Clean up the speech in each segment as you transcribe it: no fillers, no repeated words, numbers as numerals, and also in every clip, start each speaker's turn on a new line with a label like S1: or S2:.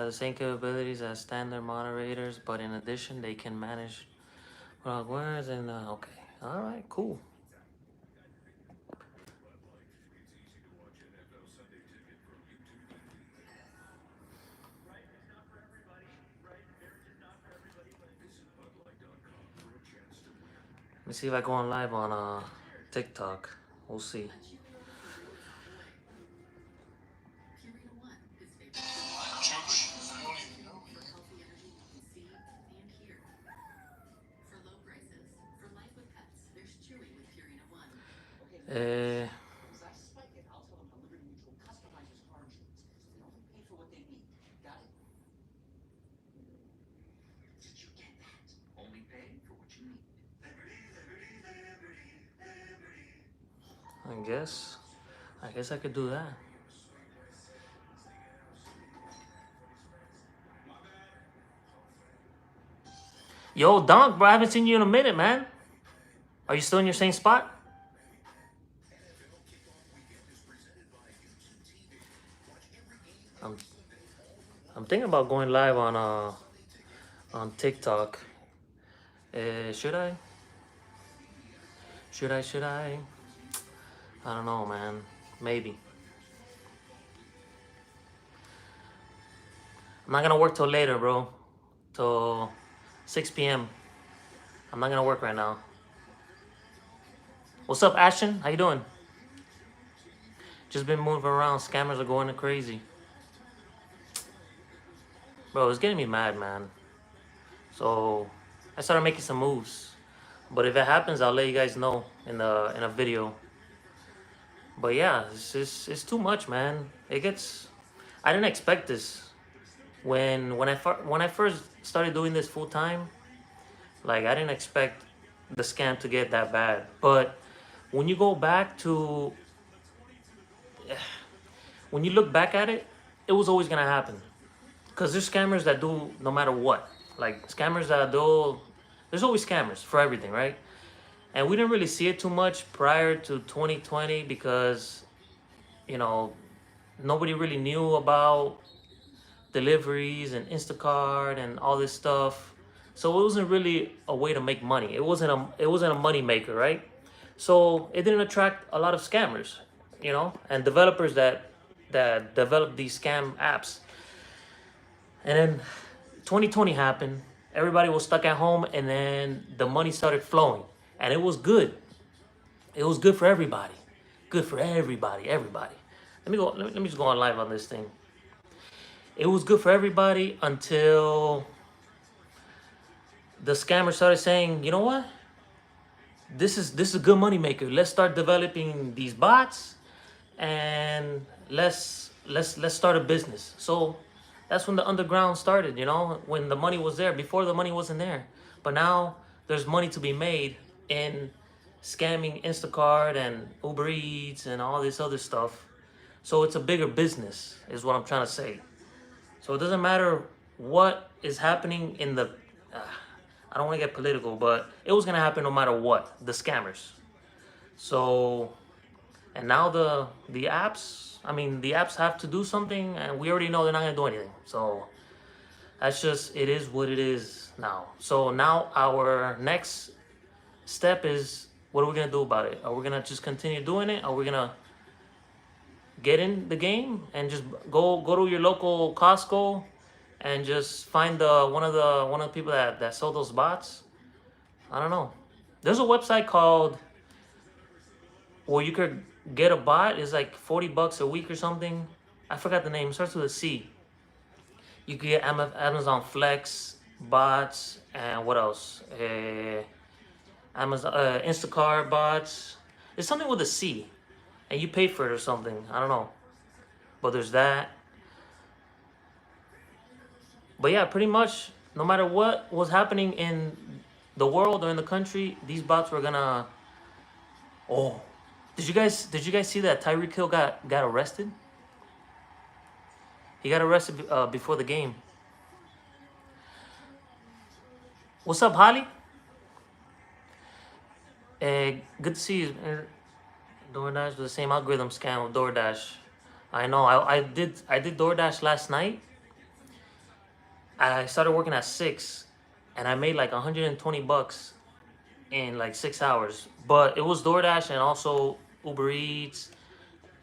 S1: the same capabilities as standard moderators, but in addition, they can manage words and okay. All right, cool. Let me see if I go on live on TikTok. We'll see. Uh, I guess I could do that. Yo, Donk, bro, I haven't seen you in a minute, man. Are you still in your same spot? I'm thinking about going live on TikTok. Should I? Should I? I don't know, man. Maybe. I'm not gonna work till later, bro. Till 6 p.m. I'm not gonna work right now. What's up, Ashton? How you doing? Just been moving around. Scammers are going crazy. Bro, it's getting me mad, man. So I started making some moves. But if it happens, I'll let you guys know in a video. But yeah, it's too much, man. It gets. I didn't expect this. When I first started doing this full time, like I didn't expect the scam to get that bad. But when you go back to, when you look back at it, it was always gonna happen. Cause there's scammers that do no matter what. Like scammers that do, there's always scammers for everything, right? And we didn't really see it too much prior to 2020 because, you know, nobody really knew about deliveries and Instacart and all this stuff. So it wasn't really a way to make money. It wasn't a money maker, right? So it didn't attract a lot of scammers, you know, and developers that develop these scam apps. And then 2020 happened. Everybody was stuck at home, and then the money started flowing, and it was good. It was good for everybody. Good for everybody. Everybody. Let me go. Let me just go on live on this thing. It was good for everybody until the scammer started saying, you know what? This is a good money maker. Let's start developing these bots, and let's start a business. So that's when the underground started, you know, when the money was there. Before, the money wasn't there. But now there's money to be made in scamming Instacart and Uber Eats and all this other stuff. So it's a bigger business, is what I'm trying to say. So it doesn't matter what is happening in the... I don't want to get political, but it was going to happen no matter what, the scammers. So, and now the apps, I mean, the apps have to do something, and we already know they're not going to do anything. So that's just, it is what it is now. So now our next step is, what are we going to do about it? Are we going to just continue doing it? Are we going to get in the game and just go to your local Costco and just find one of the people that sold those bots? I don't know. There's a website called where you could get a bot. It's like $40 a week or something. I forgot the name. It starts with a C. You could get Amazon Flex bots, and what else? Amazon Instacart bots. It's something with a C, and you pay for it or something. I don't know. But there's that. But yeah, pretty much no matter what was happening in the world or in the country, these bots were gonna... Oh, did you guys see that Tyreek Hill got arrested? He got arrested before the game. What's up, Holly? Good to see you. DoorDash with the same algorithm scam of DoorDash. I know. I did DoorDash last night, I started working at 6, and I made like 120 bucks in like 6 hours. But it was DoorDash and also Uber Eats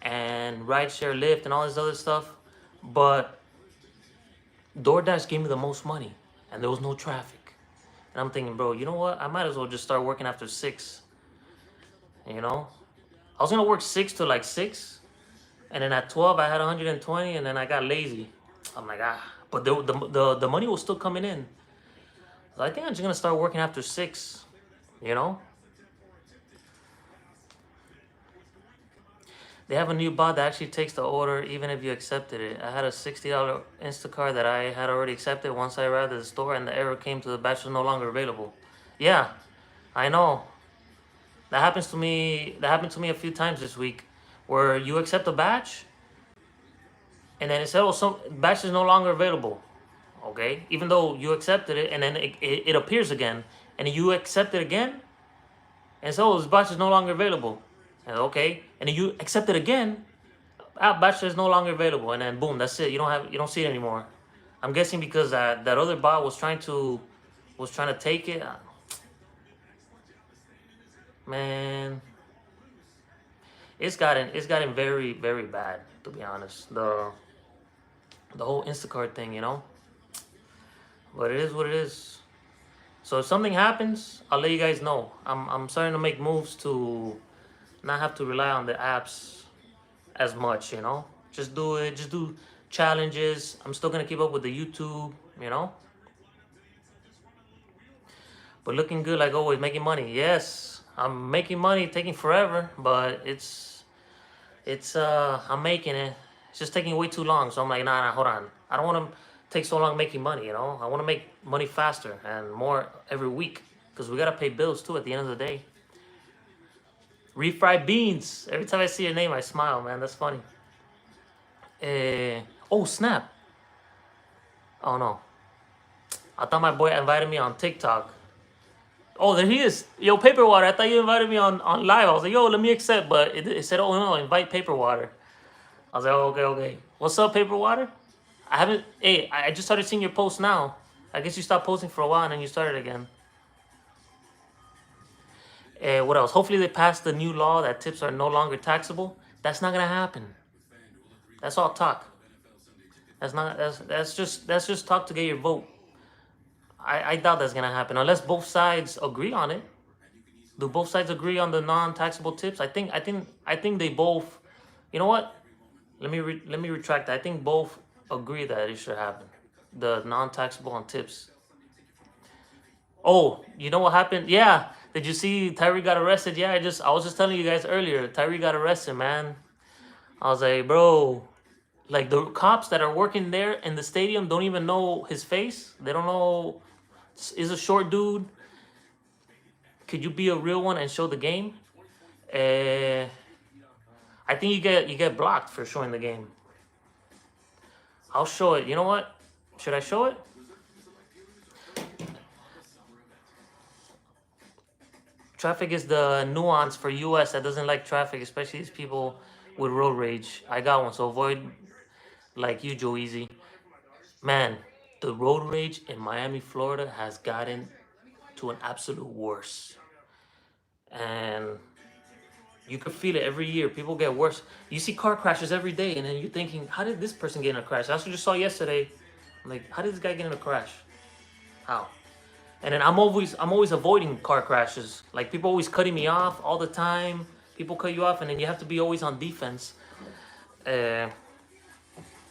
S1: and rideshare Lyft and all this other stuff. But DoorDash gave me the most money, and there was no traffic. And I'm thinking, bro, you know what? I might as well just start working after 6. You know, I was gonna work 6 to like 6, and then at 12 I had 120, and then I got lazy. I'm like, but the money was still coming in. So I think I'm just gonna start working after 6. You know, they have a new bot that actually takes the order even if you accepted it. I had a $60 Instacart that I had already accepted once I arrived at the store, and the error came to the batch was no longer available. Yeah, I know. That happens to me. That happened to me a few times this week, where you accept a batch, and then it said, "Oh, some batch is no longer available." Okay, even though you accepted it, and then it appears again, and you accept it again, and so this batch is no longer available. And okay, and then you accept it again, batch is no longer available, and then boom, that's it. You don't see it anymore. I'm guessing because that other bot was trying to take it. Man, it's gotten very, very bad, to be honest. The whole Instacart thing, you know. But it is what it is. So if something happens, I'll let you guys know. I'm starting to make moves to not have to rely on the apps as much, you know. Just do it. Just do challenges. I'm still gonna keep up with the YouTube, you know. But looking good like always, making money. Yes, I'm making money, taking forever, but I'm making it. It's just taking way too long. So I'm like, nah, hold on. I don't want to take so long making money, you know? I want to make money faster and more every week, because we got to pay bills too at the end of the day. Refried beans. Every time I see your name, I smile, man. That's funny. Oh, snap. Oh, no. I thought my boy invited me on TikTok. Oh, there he is. Yo, Paper Water. I thought you invited me on live. I was like, yo, let me accept. But it said, oh, no, invite Paper Water. I was like, oh, okay. What's up, Paper Water? I just started seeing your posts now. I guess you stopped posting for a while and then you started again. What else? Hopefully they pass the new law that tips are no longer taxable. That's not gonna happen. That's all talk. That's just talk to get your vote. I doubt that's gonna happen unless both sides agree on it. Do both sides agree on the non-taxable tips? I think they both. You know what? Let me retract that. I think both agree that it should happen. The non-taxable on tips. Oh, you know what happened? Yeah. Did you see Tyree got arrested? Yeah, I was just telling you guys earlier. Tyree got arrested, man. I was like, bro, like the cops that are working there in the stadium don't even know his face. They don't know. Is a short dude. Could you be a real one and show the game? I think you get blocked for showing the game. I'll show it. You know what? Should I show it? Traffic is the nuance for US that doesn't like traffic, especially these people with road rage. I got one, so avoid like you, Joe Easy. Man, the road rage in Miami, Florida has gotten to an absolute worse. And you could feel it every year. People get worse. You see car crashes every day, and then you're thinking, how did this person get in a crash? That's what you saw yesterday. I'm like, how did this guy get in a crash? How? And then I'm always avoiding car crashes. Like people always cutting me off all the time. People cut you off, and then you have to be always on defense. All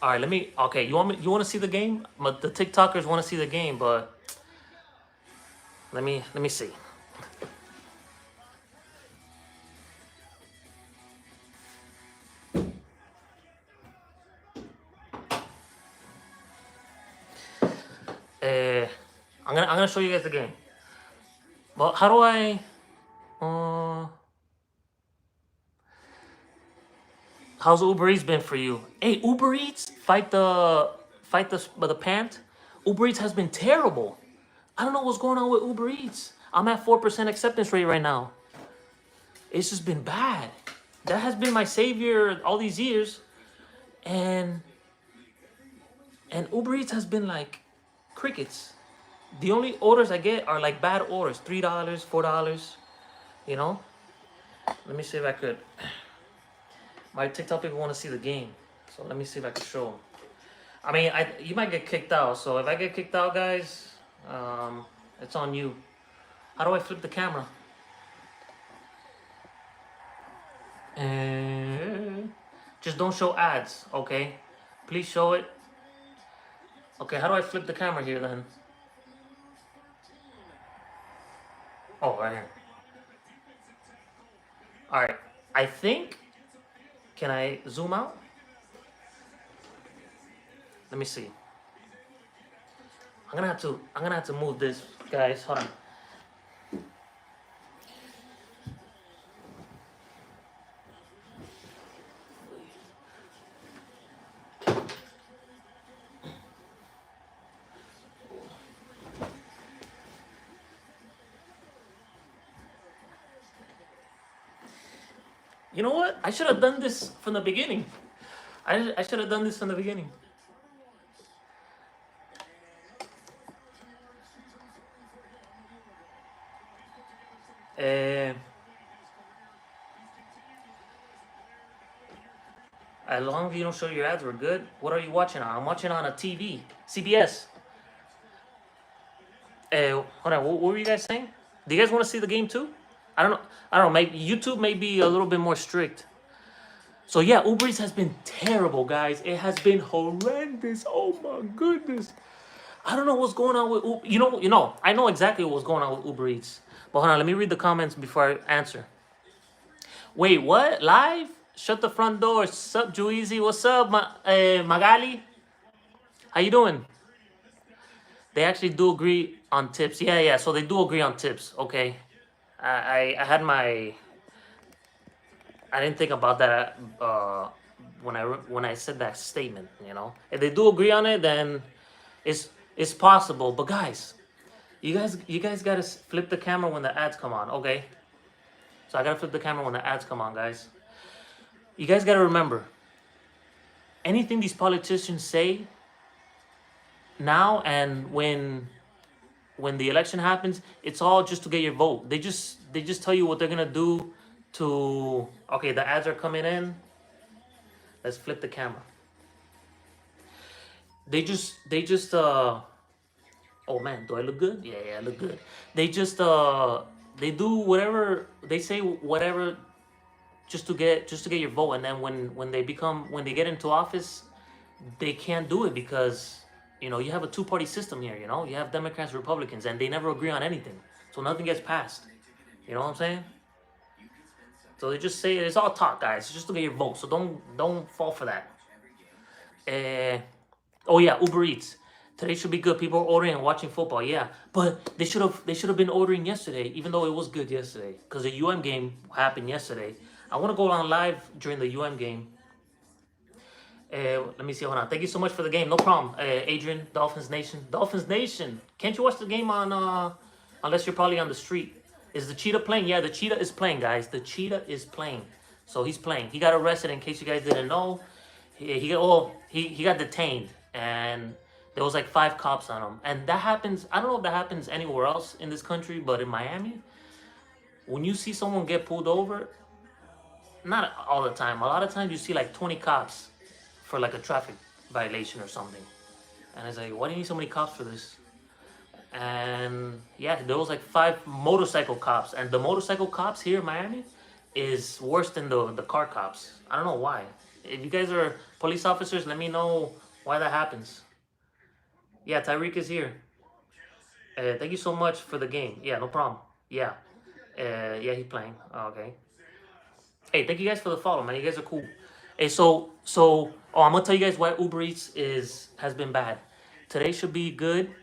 S1: right, okay, you want to see the game? But the TikTokers want to see the game, but let me see. I'm gonna show you guys the game. Well, how do I? How's Uber Eats been for you? Hey, Uber Eats, fight the pant. Uber Eats has been terrible. I don't know what's going on with Uber Eats. I'm at 4% acceptance rate right now. It's just been bad. That has been my savior all these years, and Uber Eats has been like crickets. The only orders I get are like bad orders, $3, $4. You know. Let me see if I could. My TikTok people want to see the game, so let me see if I can show them. I mean, you might get kicked out. So if I get kicked out, guys, it's on you. How do I flip the camera? And just don't show ads, okay? Please show it. Okay, how do I flip the camera here then? Oh, right here. All right. I think. Can I zoom out? Let me see. I'm gonna have to move this, guys. Hold on. You know what? I should have done this from the beginning. I should have done this from the beginning. As long as you don't show your ads, we're good. What are you watching on? I'm watching on a TV, CBS. Hold on. What were you guys saying? Do you guys want to see the game too? I don't know. I don't know. Maybe YouTube may be a little bit more strict. So yeah, Uber Eats has been terrible, guys. It has been horrendous. Oh my goodness. I don't know what's going on with Uber. You know. I know exactly what's going on with Uber Eats. But hold on, let me read the comments before I answer. Wait, what? Live? Shut the front door. Sup, Juizy? What's up, Magali? How you doing? They actually do agree on tips. Yeah. So they do agree on tips. Okay. I had my. I didn't think about that when I said that statement. You know, if they do agree on it, then it's possible. But guys, you guys gotta flip the camera when the ads come on. Okay. So I gotta flip the camera when the ads come on, guys. You guys gotta remember, anything these politicians say now and when the election happens, it's all just to get your vote. They just tell you what they're gonna do to. Okay, the ads are coming in. Let's flip the camera. They just oh man, do I look good? Yeah, I look good. They just they do whatever they say, whatever, just to get your vote. And then when they get into office, they can't do it because you have a two-party system here. You have Democrats, Republicans, and they never agree on anything, so nothing gets passed. You know what I'm saying? So they just say it's all talk, guys, just to get your vote. So don't fall for that. Oh yeah, Uber Eats. Today should be good. People are ordering and watching football. Yeah, but they should have been ordering yesterday, even though it was good yesterday, because the game happened yesterday. I want to go on live during the game. Let me see. Hold on. Thank you so much for the game. No problem, Adrian. Dolphins Nation. Can't you watch the game on unless you're probably on the street? Is the cheetah playing? Yeah, the cheetah is playing, guys. The cheetah is playing. So he's playing. He got arrested, in case you guys didn't know. He got detained, and there was like 5 cops on him. And that happens. I don't know if that happens anywhere else in this country, but in Miami, when you see someone get pulled over, not all the time, a lot of times you see like 20 cops for like a traffic violation or something. And it's like, why do you need so many cops for this? And yeah, there was like 5 motorcycle cops, and the motorcycle cops here in Miami is worse than the car cops. I don't know why. If you guys are police officers, let me know why that happens. Yeah, Tyreek is here. Thank you so much for the game. Yeah, no problem. Yeah, he's playing. Oh, okay. Hey, thank you guys for the follow, man. You guys are cool. Hey, so I'm gonna tell you guys why Uber Eats has been bad. Today should be good.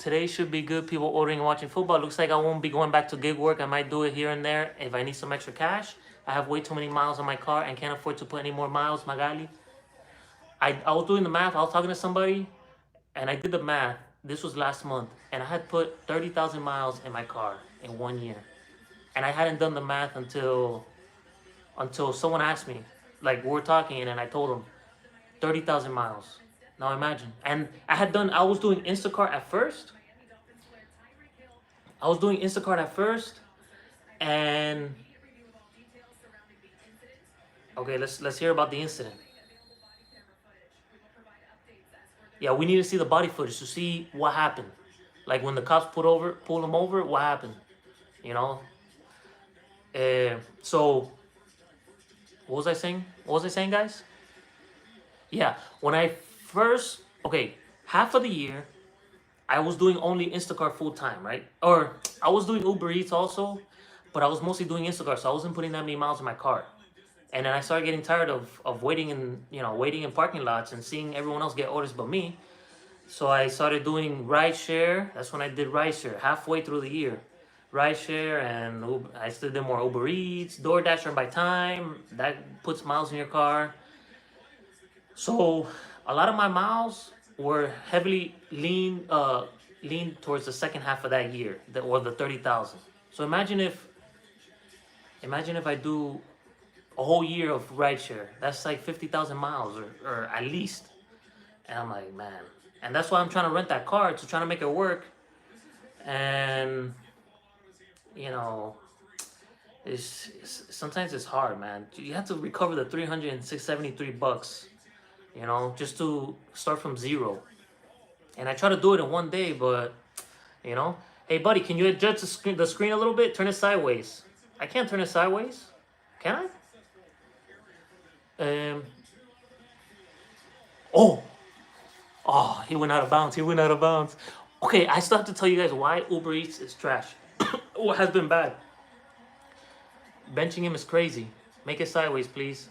S1: People ordering and watching football. Looks like I won't be going back to gig work. I might do it here and there if I need some extra cash. I have way too many miles on my car and can't afford to put any more miles, Magali. I was doing the math. I was talking to somebody, and I did the math. This was last month, and I had put 30,000 miles in my car in 1 year, and I hadn't done the math until someone asked me. Like, we were talking, and I told them 30,000 miles. Now imagine. And I was doing Instacart at first. And okay, let's hear about the incident. Yeah, we need to see the body footage to see what happened. Like when the cops pulled him over, what happened? You know. So what was I saying? Guys? Yeah, when I first half of the year I was doing only Instacart full time, right? Or I was doing Uber Eats also, but I was mostly doing Instacart, so I wasn't putting that many miles in my car. And then I started getting tired of waiting in parking lots and seeing everyone else get orders but me. So I started doing rideshare. That's when I did rideshare halfway through the year. Rideshare and I still did more Uber Eats, DoorDash or by time. That puts miles in your car. So a lot of my miles were heavily leaned towards the second half of that year, or the 30,000. So imagine if I do a whole year of rideshare. That's like 50,000 miles or at least. And I'm like, man. And that's why I'm trying to rent that car to try to make it work. And you know, sometimes it's hard, man. You have to recover the $373, just to start from zero. And I try to do it in one day, but hey buddy, can you adjust the screen a little bit? Turn it sideways. I can't turn it sideways. Can I? Oh, he went out of bounds. Okay, I still have to tell you guys why Uber Eats is trash. Or has been bad. Benching him is crazy. Make it sideways, please.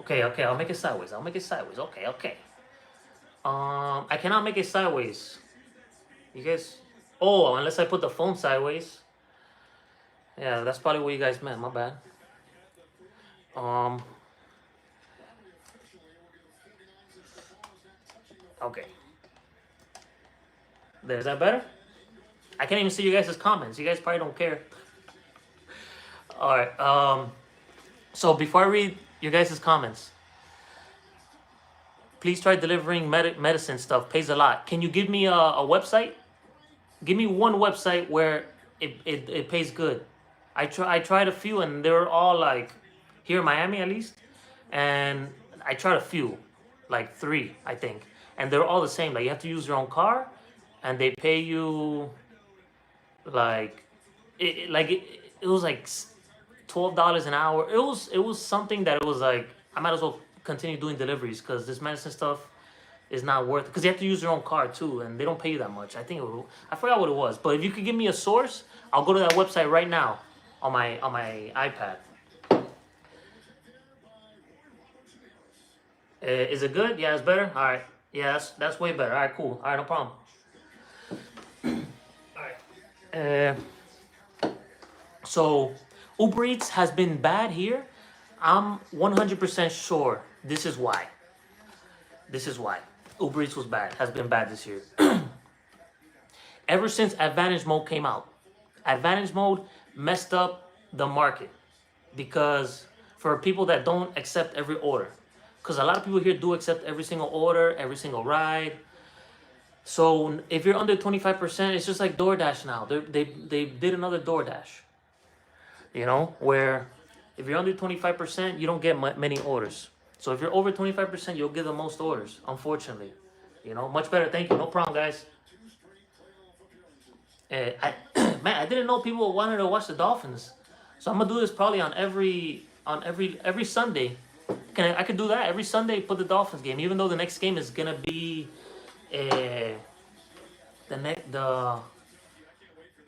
S1: Okay, I'll make it sideways. Okay. I cannot make it sideways. You guys... Oh, unless I put the phone sideways. Yeah, that's probably what you guys meant. My bad. Okay. Is that better? I can't even see you guys' comments. You guys probably don't care. All right. So before I read your guys' comments, please try delivering medicine stuff. Pays a lot. Can you give me a website? Give me one website where it pays good. I tried a few and they were all like here in Miami at least, and I tried a few, like 3 I think, and they're all the same. Like you have to use your own car, and they pay you like it was like $12 an hour. It was something that it was like I might as well continue doing deliveries because this medicine stuff is not worth it, because you have to use your own car too, and they don't pay you that much. I forgot what it was, but if you could give me a source, I'll go to that website right now on my iPad. Is it good? Yeah, it's better. All right. Yeah, that's way better. All right, cool. All right, no problem. All right. So Uber Eats has been bad here. I'm 100% sure this is why. Uber Eats has been bad this year. Ever since Advantage Mode came out. Advantage Mode messed up the market because for people that don't accept every order. Because a lot of people here do accept every single order, every single ride. So if you're under 25%, it's just like DoorDash now. They did another DoorDash. Where if you're under 25%, you don't get many orders. So if you're over 25%, you'll get the most orders, unfortunately. Much better. Thank you. No problem, guys. Man, I didn't know people wanted to watch the Dolphins. So I'm gonna do this probably on every Sunday. I could do that every Sunday. Put the Dolphins game, even though the next game is gonna be the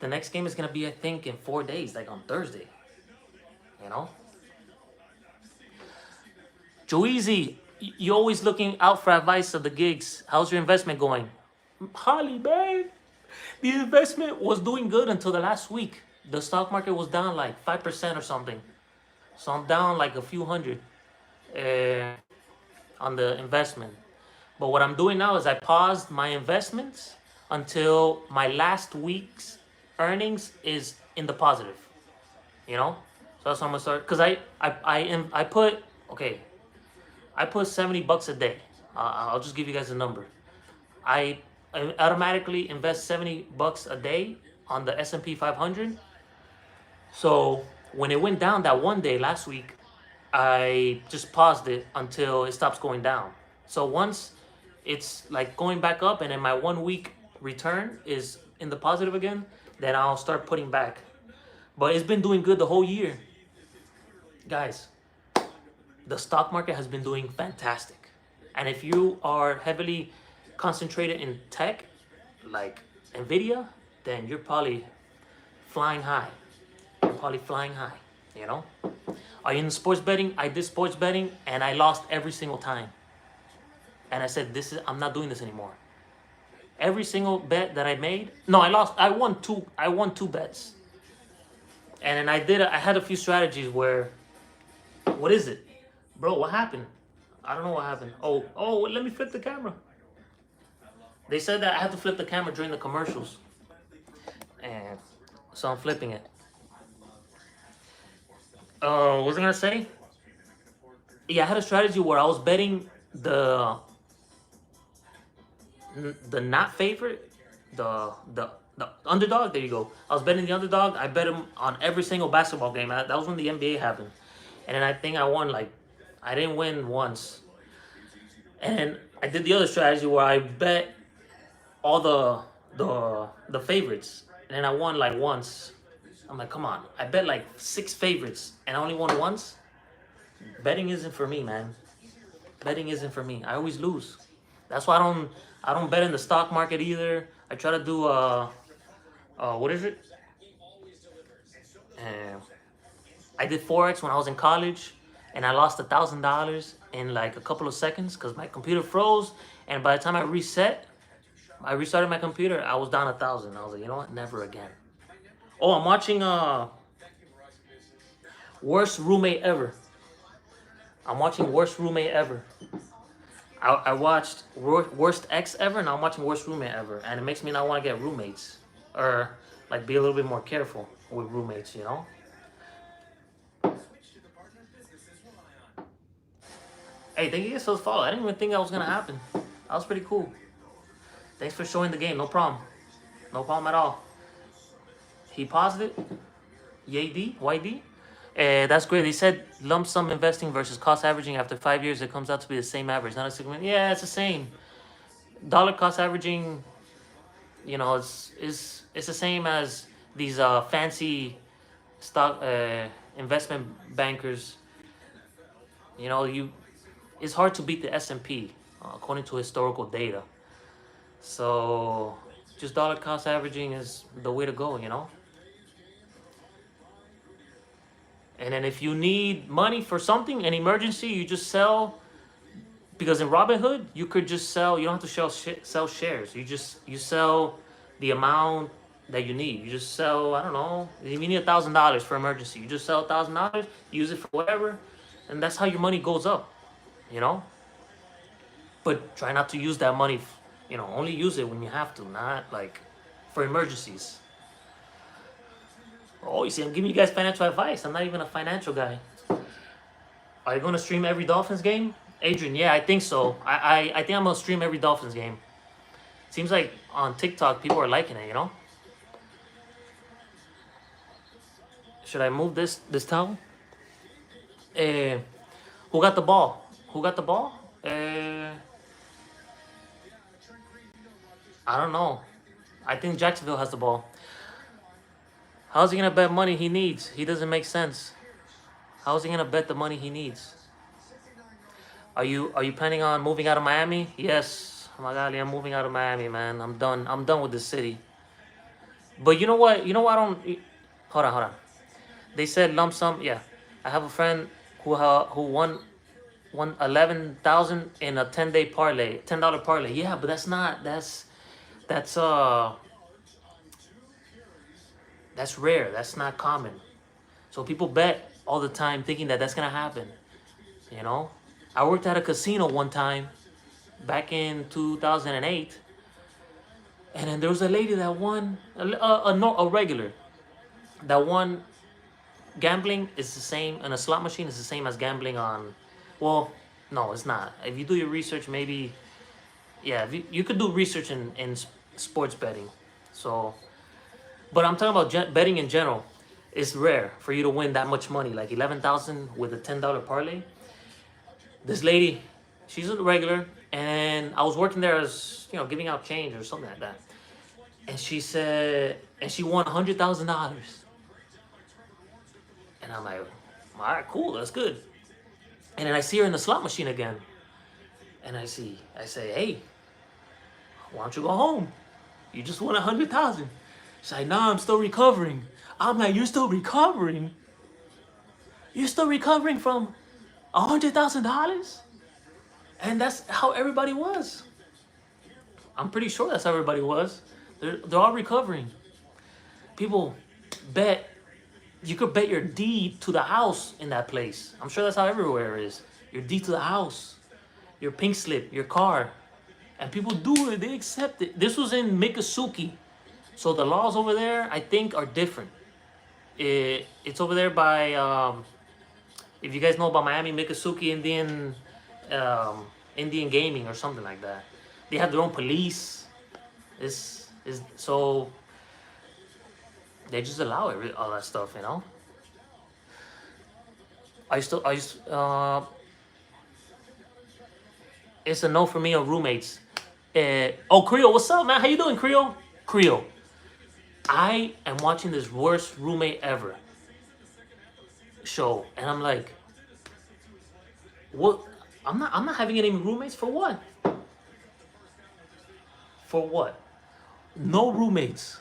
S1: next game is gonna be, I think, in 4 days, like on Thursday. Joeezy, you always looking out for advice of the gigs. How's your investment going? Holly, babe. The investment was doing good until the last week. The stock market was down like 5% or something. So I'm down like a few hundred on the investment. But what I'm doing now is I paused my investments until my last week's earnings is in the positive. So that's how I'm gonna start. Cause I put $70 a day. I'll just give you guys a number. I automatically invest $70 a day on the S&P 500. So when it went down that one day last week, I just paused it until it stops going down. So once it's like going back up and then my 1 week return is in the positive again, then I'll start putting back. But it's been doing good the whole year. Guys, the stock market has been doing fantastic. And if you are heavily concentrated in tech, like Nvidia, then you're probably flying high. You're probably flying high, you know? Are you in sports betting? I did sports betting and I lost every single time. And I said, I'm not doing this anymore. Every single bet that I made, no, I lost. I won two bets. And then I had a few strategies where, what is it? Bro, what happened? I don't know what happened. Oh, let me flip the camera. They said that I had to flip the camera during the commercials. And so I'm flipping it. What was I gonna say? Yeah, I had a strategy where I was betting the not favorite, the underdog. There you go. I was betting the underdog. I bet him on every single basketball game. That was when the NBA happened, and then I think I won I didn't win once. And I did the other strategy where I bet all the favorites, and then I won once. I'm like, come on! I bet 6 favorites, and I only won once. Betting isn't for me, man. Betting isn't for me. I always lose. That's why I don't bet in the stock market either. I try to do what is it? I did Forex when I was in college, and I lost $1,000 in a couple of seconds because my computer froze. And by the time I restarted my computer, I was down 1,000. I was like, you know what? Never again. Oh, I'm watching Worst Roommate Ever. I'm watching Worst Roommate Ever. I watched Worst Ex Ever, and I'm watching Worst Roommate Ever, and it makes me not want to get roommates, or be a little bit more careful with roommates, you know. Hey, thank you guys for the follow. I didn't even think that was gonna happen. That was pretty cool. Thanks for showing the game. No problem. No problem at all. He paused it. YD. That's great. They said lump sum investing versus cost averaging. After 5 years, it comes out to be the same average, not a segment. Yeah, it's the same. Dollar cost averaging, it's the same as these fancy stock investment bankers. It's hard to beat the S&P according to historical data. So just dollar cost averaging is the way to go, And then if you need money for something, an emergency, you just sell. Because in Robinhood, you could just sell. You don't have to sell shares. You sell the amount that you need. You just sell. I don't know. If you need $1,000 for emergency, you just sell $1,000. Use it for whatever, and that's how your money goes up. But try not to use that money. Only use it when you have to, not for emergencies. Oh, you see, I'm giving you guys financial advice. I'm not even a financial guy. Are you going to stream every Dolphins game? Adrian, yeah, I think so. I think I'm going to stream every Dolphins game. Seems like on TikTok, people are liking it, Should I move this towel? Who got the ball? I don't know. I think Jacksonville has the ball. How's he gonna bet money he needs? He doesn't make sense. How's he gonna bet the money he needs? Are you planning on moving out of Miami? Yes, Magali, I'm moving out of Miami, man. I'm done with this city. But you know what? I don't. Hold on. They said lump sum. Yeah, I have a friend who won 11,000 in a 10-day parlay, $10 parlay. Yeah, but that's rare. That's not common. So people bet all the time thinking that that's gonna happen. I worked at a casino one time back in 2008, and then there was a lady that won a regular that won. Gambling is the same, and a slot machine is the same as gambling on. Well, no, it's not. If you do your research, maybe Yeah, you could do research in sports betting. So, but I'm talking about betting in general. It's rare for you to win that much money, like 11,000 with a $10 parlay. This lady, she's a regular, and I was working there as giving out change or something like that. And she said, and she won $100,000. And I'm like, all right, cool, that's good. And then I see her in the slot machine again, and I say, hey, why don't you go home? You just won 100,000. She's like, nah, I'm still recovering. I'm like, you're still recovering? You're still recovering from $100,000? And that's how everybody was. I'm pretty sure that's how everybody was. They're all recovering. People bet. You could bet your deed to the house in that place. I'm sure that's how everywhere is. Your deed to the house, your pink slip, your car. And people do it. They accept it. This was in Miccosukee. So the laws over there, I think, are different. It's over there by, if you guys know about Miami, Miccosukee Indian Gaming or something like that. They have their own police. So they just allow all that stuff, It's a no for me on roommates. Creole, what's up, man? How you doing, Creole? Creole, I am watching this worst roommate ever show, and I'm like, what? I'm not having any roommates for what? For what? No roommates.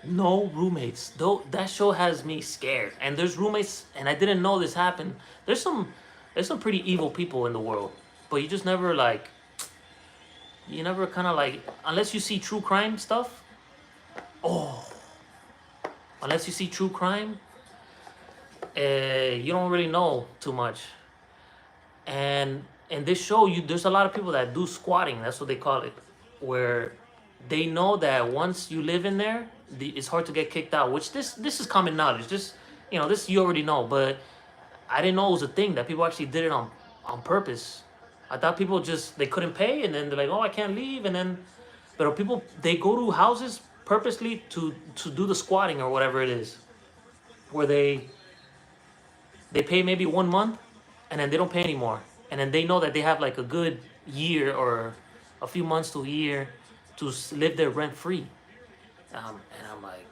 S1: No roommates. Though that show has me scared. And there's roommates, and I didn't know this happened. There's some pretty evil people in the world, but you just never you never kind of unless you see true crime stuff. Oh, unless you see true crime, you don't really know too much. And in this show, there's a lot of people that do squatting. That's what they call it, where they know that once you live in there, it's hard to get kicked out. Which this is common knowledge. This you already know, but I didn't know it was a thing that people actually did it on purpose. I thought people they couldn't pay, and then they're like, oh, I can't leave, and then, but people, they go to houses purposely to do the squatting or whatever it is, where they pay maybe 1 month, and then they don't pay anymore, and then they know that they have like a good year or a few months to a year to live there rent free. And I'm like,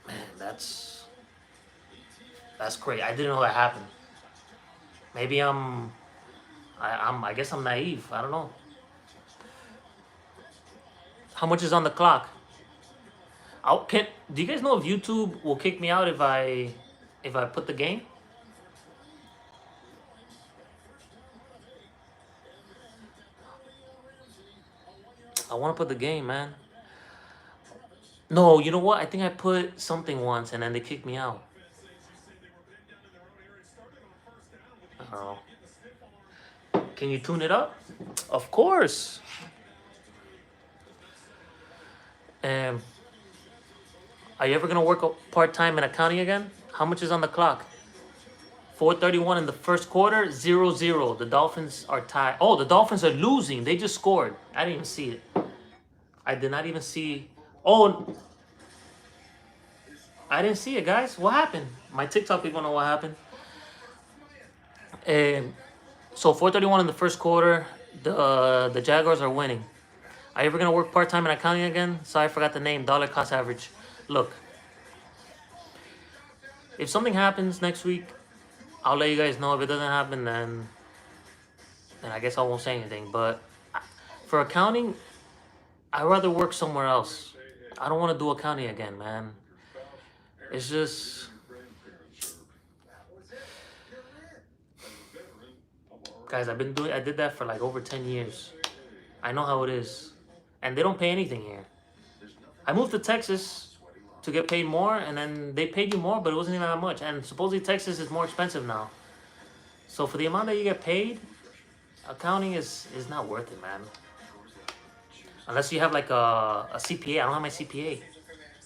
S1: man, that's crazy. I didn't know that happened. Maybe I guess I'm naive. I don't know. How much is on the clock? Do you guys know if YouTube will kick me out if I put the game? I want to put the game, man. No, you know what? I think I put something once and then they kicked me out. I don't know. Can you tune it up? Of course. Are you ever gonna work part-time in accounting again? How much is on the clock? 4:31 in the first quarter, 0-0. The Dolphins are tied. Oh, the Dolphins are losing. They just scored. I didn't even see it. I did not even see. Oh, I didn't see it, guys. What happened? My TikTok people know what happened. So 4:31 in the first quarter. The Jaguars are winning. Are you ever gonna work part-time in accounting again? Sorry, I forgot the name. Dollar cost average. Look, if something happens next week, I'll let you guys know. If it doesn't happen, then I guess I won't say anything. But for accounting, I'd rather work somewhere else. I don't want to do accounting again, man. It's just, guys, I did that for like over 10 years. I know how it is. And they don't pay anything here. I moved to Texas to get paid more, and then they paid you more, but it wasn't even that much. And supposedly Texas is more expensive now. So for the amount that you get paid, accounting is not worth it, man. Unless you have like a CPA. I don't have my CPA.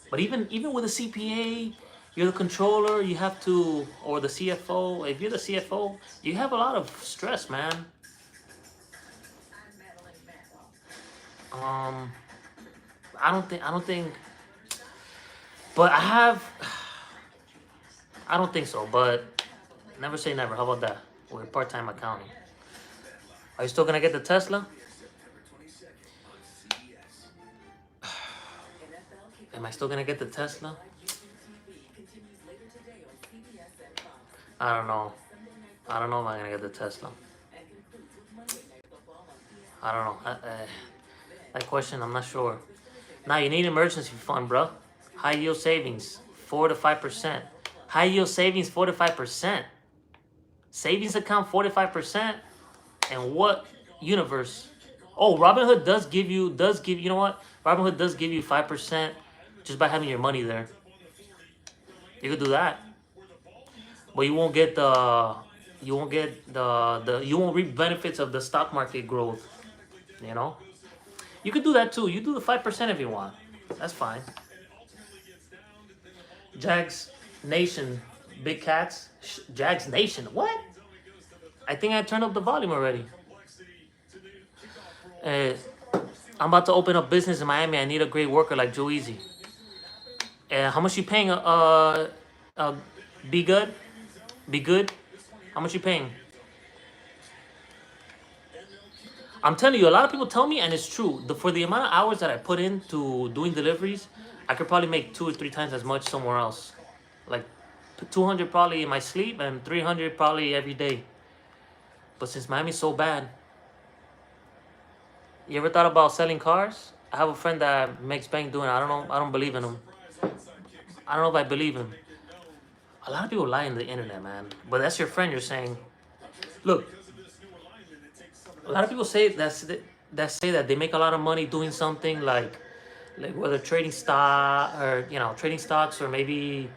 S1: But even with a CPA, you're the controller, you have to, or the CFO. If you're the CFO, you have a lot of stress, man. Um, I don't think, but I have. I don't think so, but never say never. How about that? With part-time accounting. Are you still gonna get the Tesla? Am I still gonna get the Tesla? I don't know. I don't know if I'm gonna get the Tesla. I don't know. That question, I'm not sure. Now you need emergency fund, bro. High yield savings, 4 to 5%. High yield savings, 4 to 5%. Savings account, 4 to 5%. And what universe? Oh, Robinhood you know what? Robinhood does give you 5% just by having your money there. You could do that, but you won't reap benefits of the stock market growth. You know, you could do that too. You do the 5% if you want. That's fine. Jags Nation, Big Cats, Jags Nation. What? I think I turned up the volume already. Uh, I'm about to open up business in Miami. I need a great worker like Joe Easy. How much you paying? Be good. Be good. How much you paying? I'm telling you, a lot of people tell me, and it's true. For the amount of hours that I put into doing deliveries, I could probably make 2 or 3 times as much somewhere else. Like 200 probably in my sleep and 300 probably every day. But since Miami's so bad, you ever thought about selling cars? I have a friend that makes bank doing it. I don't know. I don't believe in him. I don't know if I believe him. A lot of people lie on the internet, man. But that's your friend. You're saying, look, a lot of people say that say that they make a lot of money doing something like whether trading stock or trading stocks or maybe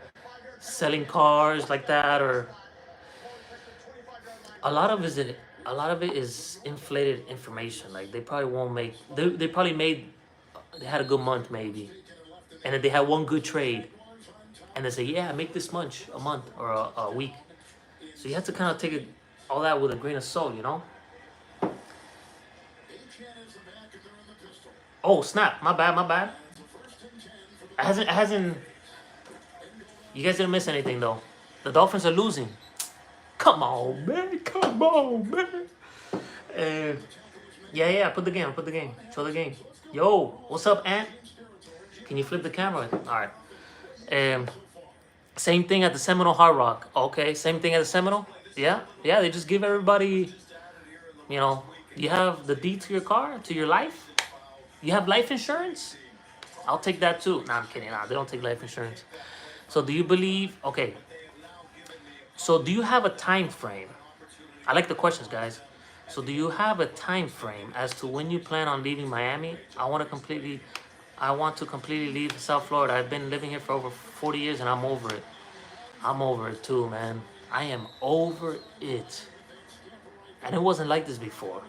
S1: selling cars like that, or a lot of it a lot of it is inflated information. Like they probably won't make they probably made they had a good month maybe, and then they had one good trade, and they say, yeah, I make this much a month or a week. So you have to kind of take all that with a grain of salt. Oh snap! My bad. It hasn't. You guys didn't miss anything though. The Dolphins are losing. Come on, man. Come on, man. Uh, yeah. Put the game. Show the game. Yo, what's up, Ant? Can you flip the camera? All right. Um, Same thing at the Seminole Hard Rock. Okay, same thing at the Seminole. Yeah. They just give everybody. You know, you have the deed to your car, to your life. You have life insurance. I'll take that too. Nah, I'm kidding. Nah, they don't take life insurance. So do you believe? Okay. So do you have a time frame? I like the questions, guys. So do you have a time frame as to when you plan on leaving Miami? I want to completely leave South Florida. I've been living here for over 40 years and I'm over it. I'm over it too, man. I am over it. And it wasn't like this before.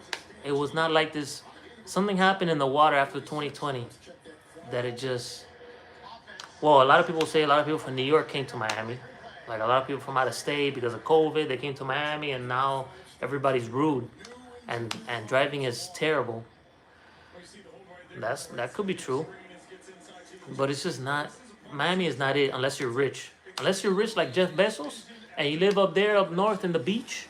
S1: It was not like this. Something happened in the water after 2020 that it just. Well, a lot of people from New York came to Miami. Like a lot of people from out of state because of COVID, they came to Miami, and now everybody's rude, and driving is terrible. That could be true, but it's just not. Miami is not it unless you're rich. Unless you're rich like Jeff Bezos, and you live up there up north in the beach,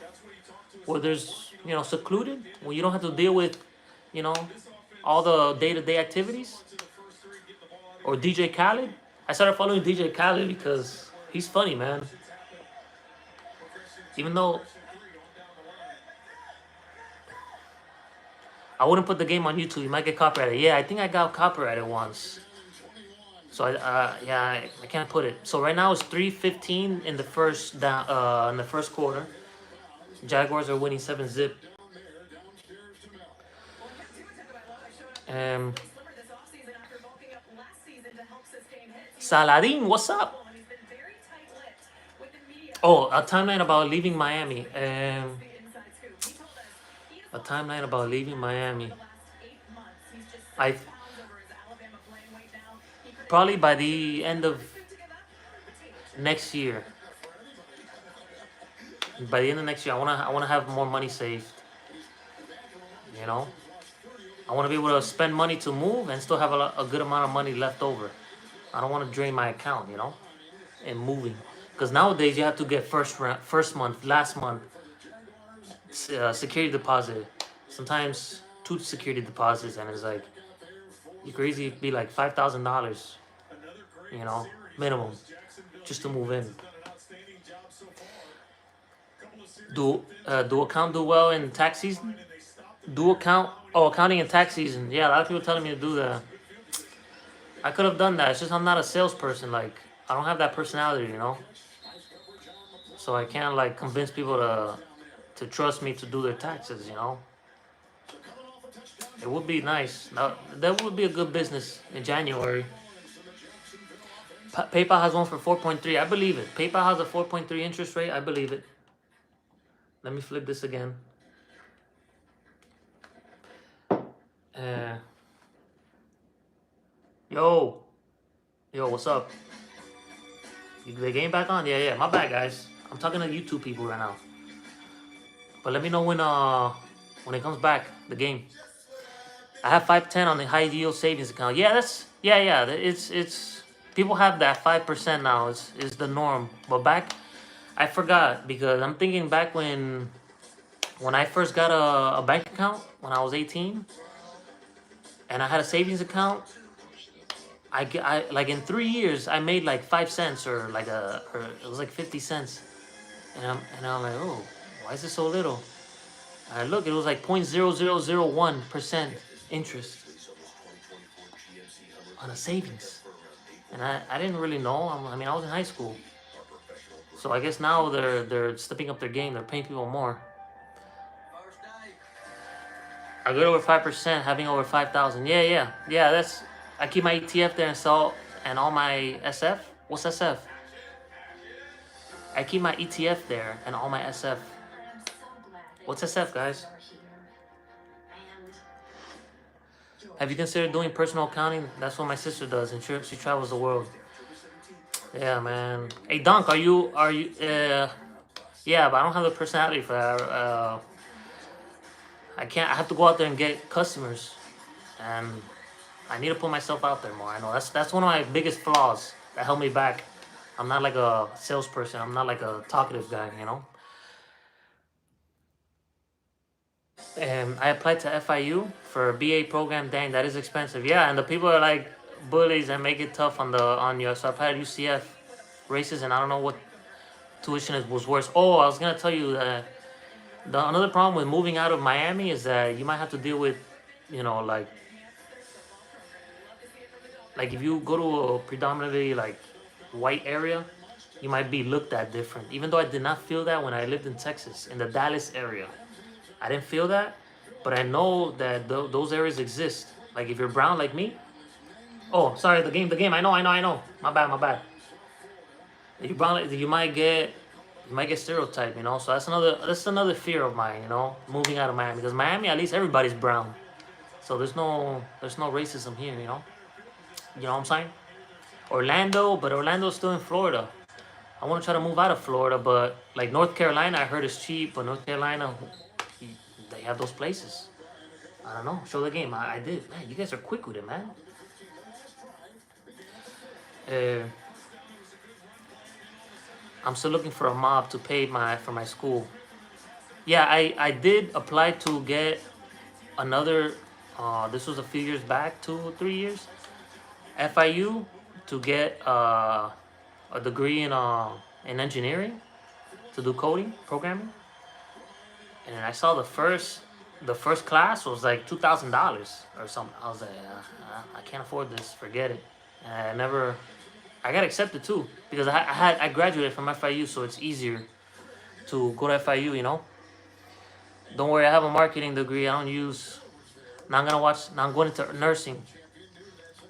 S1: where there's secluded, where you don't have to deal with, you know, all the day-to-day activities. Or DJ Khaled. I started following DJ Khaled because he's funny, man. Even though I wouldn't put the game on YouTube, you might get copyrighted. Yeah, I think I got copyrighted once. So I can't put it. So right now it's 3:15 in the first quarter. Jaguars are winning 7-0. Saladin, what's up? Oh, a timeline about leaving Miami. A timeline about leaving Miami. I probably by the end of next year. By the end of next year, I wanna have more money saved. You know. I want to be able to spend money to move and still have a good amount of money left over. I don't want to drain my account, and moving. Because nowadays you have to get first month, last month, security deposit. Sometimes 2 security deposits, and it's like you could easily be like $5,000, minimum, just to move in. Do account do well in tax season? Accounting in tax season. Yeah, a lot of people telling me to do that. I could have done that. It's just I'm not a salesperson. Like, I don't have that personality, So I can't like convince people to trust me to do their taxes, It would be nice. That would be a good business in January. PayPal has one for 4.3. I believe it. PayPal has a 4.3 interest rate. I believe it. Let me flip this again. Yo, what's up? The game back on? Yeah. My bad, guys. I'm talking to YouTube people right now. But let me know when it comes back, the game. I have 510 on the high yield savings account. Yeah, it's people have that 5% now. Is the norm. But back, I forgot because I'm thinking back when I first got a bank account when I was 18, and I had a savings account. I like in 3 years I made like 5 cents or it was like 50 cents, and I'm like, oh, why is it so little? I look, it was like 0.0001% interest on a savings, and I didn't really know. I mean, I was in high school, so I guess now they're stepping up their game. They're paying people more. I got over 5%, having over 5,000. Yeah. That's. I keep my ETF there and all my SF. What's SF? I keep my ETF there and all my SF. What's SF, guys? Have you considered doing personal accounting? That's what my sister does, and she travels the world. Yeah, man. Hey, Dunk, are you? Yeah, but I don't have the personality for that. I can't. I have to go out there and get customers, and I need to put myself out there more. I know that's one of my biggest flaws that held me back. I'm not like a salesperson. I'm not like a talkative guy, And I applied to FIU for a BA program. Dang, that is expensive. Yeah, and the people are like bullies and make it tough on you. So I applied to UCF, races, and I don't know what tuition was worse. Oh, I was gonna tell you that another problem with moving out of Miami is that you might have to deal with, like if you go to a predominantly like white area, you might be looked at different. Even though I did not feel that when I lived in Texas, in the Dallas area, I didn't feel that, but I know that those areas exist. Like if you're brown like me. Oh, sorry, the game. I know. My bad. If you're brown, you might get stereotyped, So that's another fear of mine, moving out of Miami, because Miami, at least everybody's brown, so there's no racism here, You know what I'm saying? But Orlando's still in Florida. I want to try to move out of Florida, but like North Carolina, I heard is cheap, but North Carolina, they have those places. I don't know. Show the game. I did. Man, you guys are quick with it, man. I'm still looking for a mob to pay for my school. Yeah, I did apply to get another. This was a few years back, 2 or 3 years. FIU to get a degree in engineering, to do coding, programming. And I saw the first class was like $2,000 or something. I was like, I can't afford this. Forget it. And I got accepted too, because I graduated from FIU, so it's easier to go to FIU. Don't worry, I have a marketing degree. I don't use. Now I'm going into nursing.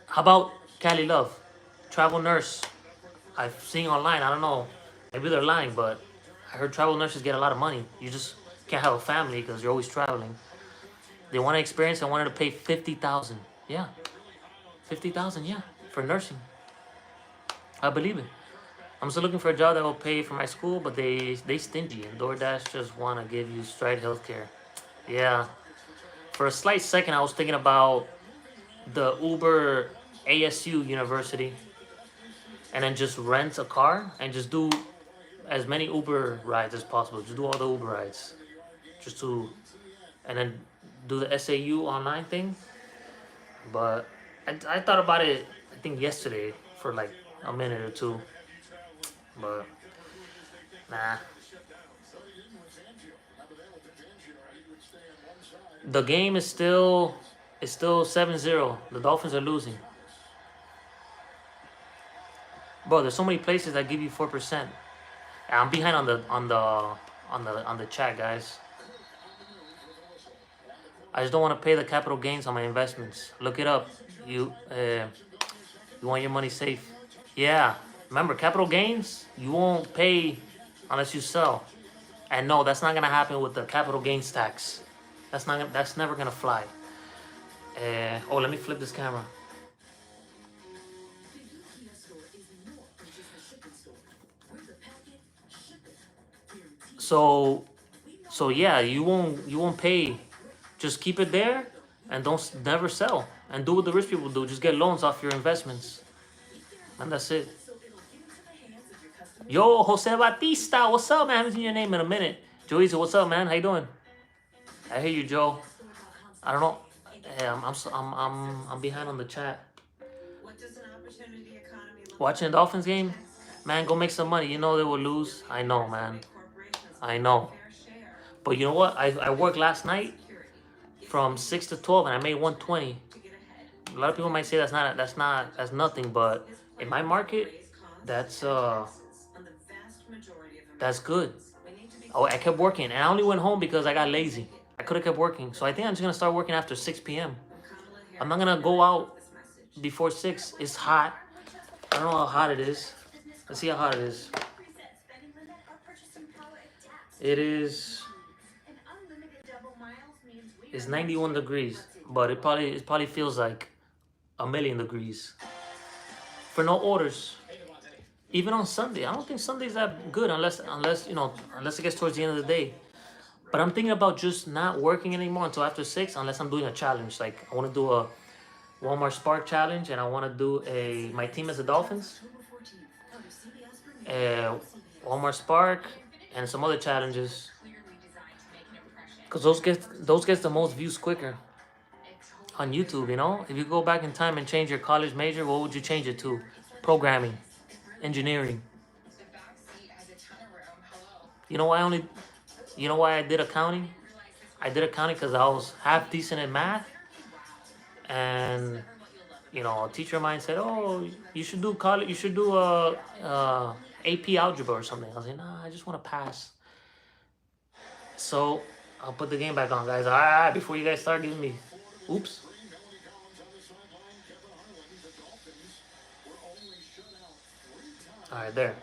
S1: How about Cali Love, travel nurse? I've seen online. I don't know. Maybe they're lying, but I heard travel nurses get a lot of money. You just can't have a family because you're always traveling. They want to experience. I wanted to pay $50,000. Yeah, $50,000. Yeah, for nursing. I believe it. I'm still looking for a job that will pay for my school, but they stingy, and DoorDash just want to give you straight healthcare. Yeah. For a slight second, I was thinking about the Uber ASU University, and then just rent a car and just do as many Uber rides as possible. Just do all the Uber rides, just to, and then do the SAU online thing. But I thought about it, I think yesterday for like a minute or two, but nah. The game is still 7-0. The Dolphins are losing. Bro, there's so many places that give you 4%. I'm behind on the chat, guys. I just don't want to pay the capital gains on my investments. Look it up. You want your money safe. Yeah. Remember, capital gains, you won't pay unless you sell. And no, that's not gonna happen with the capital gains tax. That's never gonna fly. Oh, let me flip this camera. So yeah, you won't pay. Just keep it there and never sell. And do what the rich people do. Just get loans off your investments. And that's it. Yo, Jose Batista, what's up, man? I haven't seen your name in a minute. Joey, what's up, man? How you doing? I hear you, Joe. I don't know. I'm behind on the chat. Watching the Dolphins game, man. Go make some money. You know they will lose. I know, man. I know. But you know what? I worked last night from 6 to 12, and I made 120. A lot of people might say that's nothing, but in my market, that's good. Oh, I kept working, and I only went home because I got lazy. I could have kept working, so I think I'm just gonna start working after 6 p.m. I'm not gonna go out before 6. It's hot. I don't know how hot it is. Let's see how hot it is. It is. It's 91 degrees, but it probably feels like 1,000,000 degrees. For no orders. Even on Sunday, I don't think Sunday's that good unless it gets towards the end of the day. But I'm thinking about just not working anymore until after 6, unless I'm doing a challenge. Like I want to do a Walmart Spark challenge, and I want to do my team as the Dolphins, Walmart Spark, and some other challenges. Cause those get the most views quicker on YouTube. You know, if you go back in time and change your college major, what would you change it to? Programming, engineering. You know why I did accounting? I did accounting because I was half decent in math, and a teacher of mine said, "Oh, you should do college. You should do AP algebra or something." I was like, "Nah, I just want to pass." So I'll put the game back on, guys. All right, before you guys start giving me, oops. All right, there.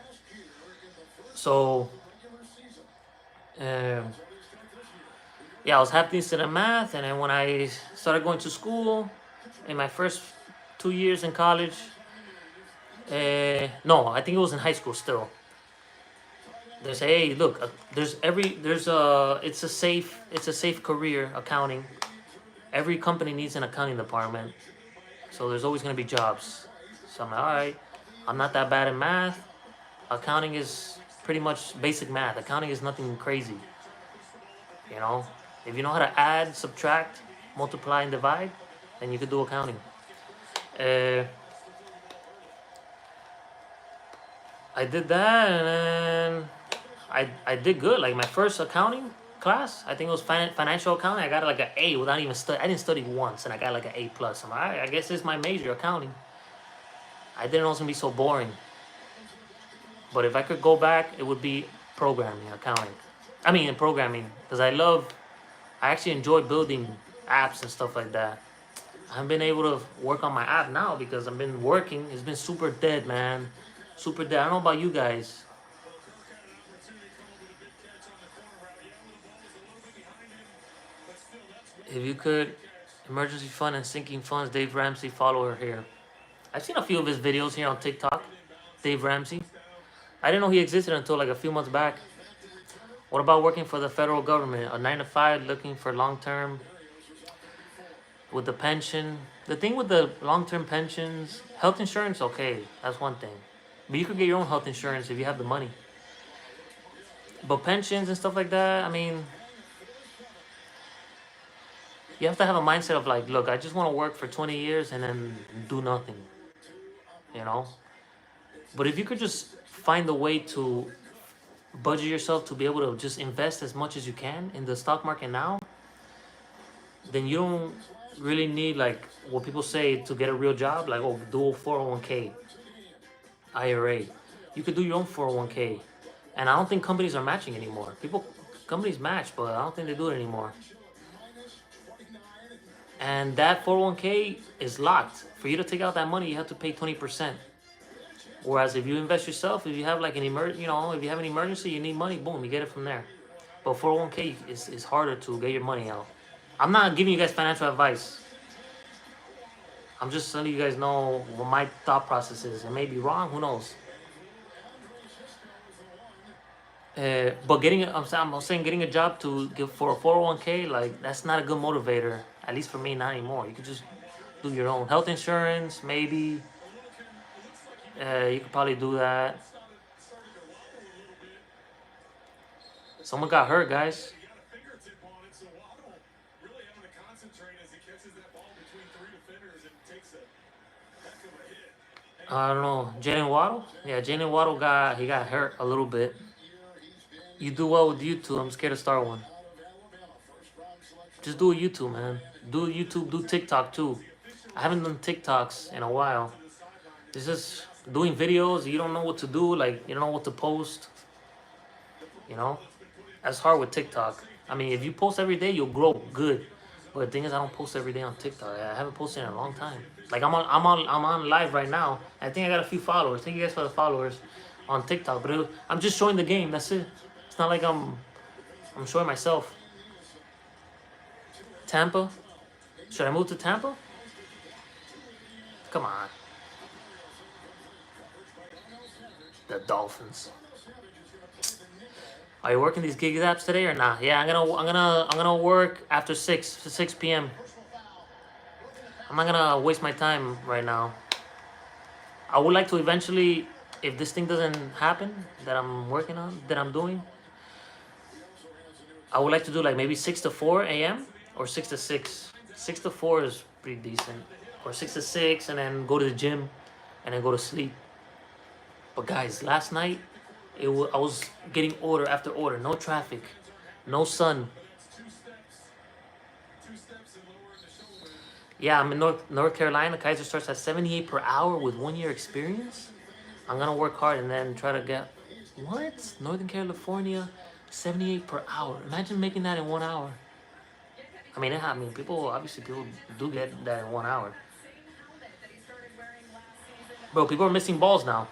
S1: So, yeah, I was half decent in math, and then when I started going to school, in my first 2 years in college, no, I think it was in high school still. They say, hey, look, it's a safe career, accounting. Every company needs an accounting department, so there's always gonna be jobs. So I'm like, all right, I'm not that bad in math. Accounting is pretty much basic math. Accounting is nothing crazy. If you know how to add, subtract, multiply, and divide, then you could do accounting. I did that, and then I did good. Like my first accounting class, I think it was financial accounting. I got like an A without even study. I didn't study once, and I got like an A+. I'm like, all right, I guess this is my major, accounting. I didn't know it was gonna be so boring. But if I could go back, it would be programming, accounting. I mean, programming, because I actually enjoy building apps and stuff like that. I haven't been able to work on my app now because I've been working. It's been super dead, man. Super dead. I don't know about you guys. If you could, emergency fund and sinking funds, Dave Ramsey, follower here. I've seen a few of his videos here on TikTok. Dave Ramsey. I didn't know he existed until like a few months back. What about working for the federal government? A 9 to 5, looking for long-term with the pension. The thing with the long-term pensions, health insurance, okay, that's one thing. But you could get your own health insurance if you have the money. But pensions and stuff like that, I mean, you have to have a mindset of like, look, I just want to work for 20 years and then do nothing, you know? But if you could just find a way to budget yourself to be able to just invest as much as you can in the stock market now, then you don't really need like what people say to get a real job, like, oh, do a 401k, IRA. You could do your own 401k. And I don't think companies are matching anymore. Companies match, but I don't think they do it anymore. And that 401k is locked. For you to take out that money, you have to pay 20%. Whereas if you invest yourself, if you have like an if you have an emergency, you need money, boom, you get it from there. But 401k is harder to get your money out. I'm not giving you guys financial advice. I'm just letting you guys know what my thought process is. It may be wrong, who knows? But I'm saying getting a job to give for a 401k, like that's not a good motivator. At least for me, not anymore. You could just do your own health insurance, maybe. You could probably do that. Someone got hurt, guys. I don't know. Jalen Waddle? Yeah, Jalen Waddle got hurt a little bit. You do well with YouTube. I'm scared to start one. Just do a YouTube, man. Do YouTube, do TikTok too. I haven't done TikToks in a while. It's just doing videos. You don't know what to do. Like, you don't know what to post. You know? That's hard with TikTok. I mean, if you post every day, you'll grow good. But the thing is, I don't post every day on TikTok. I haven't posted in a long time. Like I'm on live right now. I think I got a few followers. Thank you guys for the followers on TikTok. But I'm just showing the game. That's it. It's not like I'm showing myself. Tampa? Should I move to Tampa? Come on. The Dolphins. Are you working these gig apps today or not? Yeah, I'm gonna work after 6 p.m. I'm not gonna waste my time right now. I would like to eventually, if this thing doesn't happen that I'm working on, that I'm doing, I would like to do like maybe 6 to 4 a.m. or 6 to 6. 6 to 4 is pretty decent. Or 6 to 6 and then go to the gym and then go to sleep. But guys, last night, I was getting order after order. No traffic. No sun. Yeah, I'm in North Carolina. Kaiser starts at 78 per hour with 1 year experience. I'm going to work hard and then try to get... What? Northern California, 78 per hour. Imagine making that in 1 hour. I mean, people do get that in 1 hour. Bro, people are missing balls now.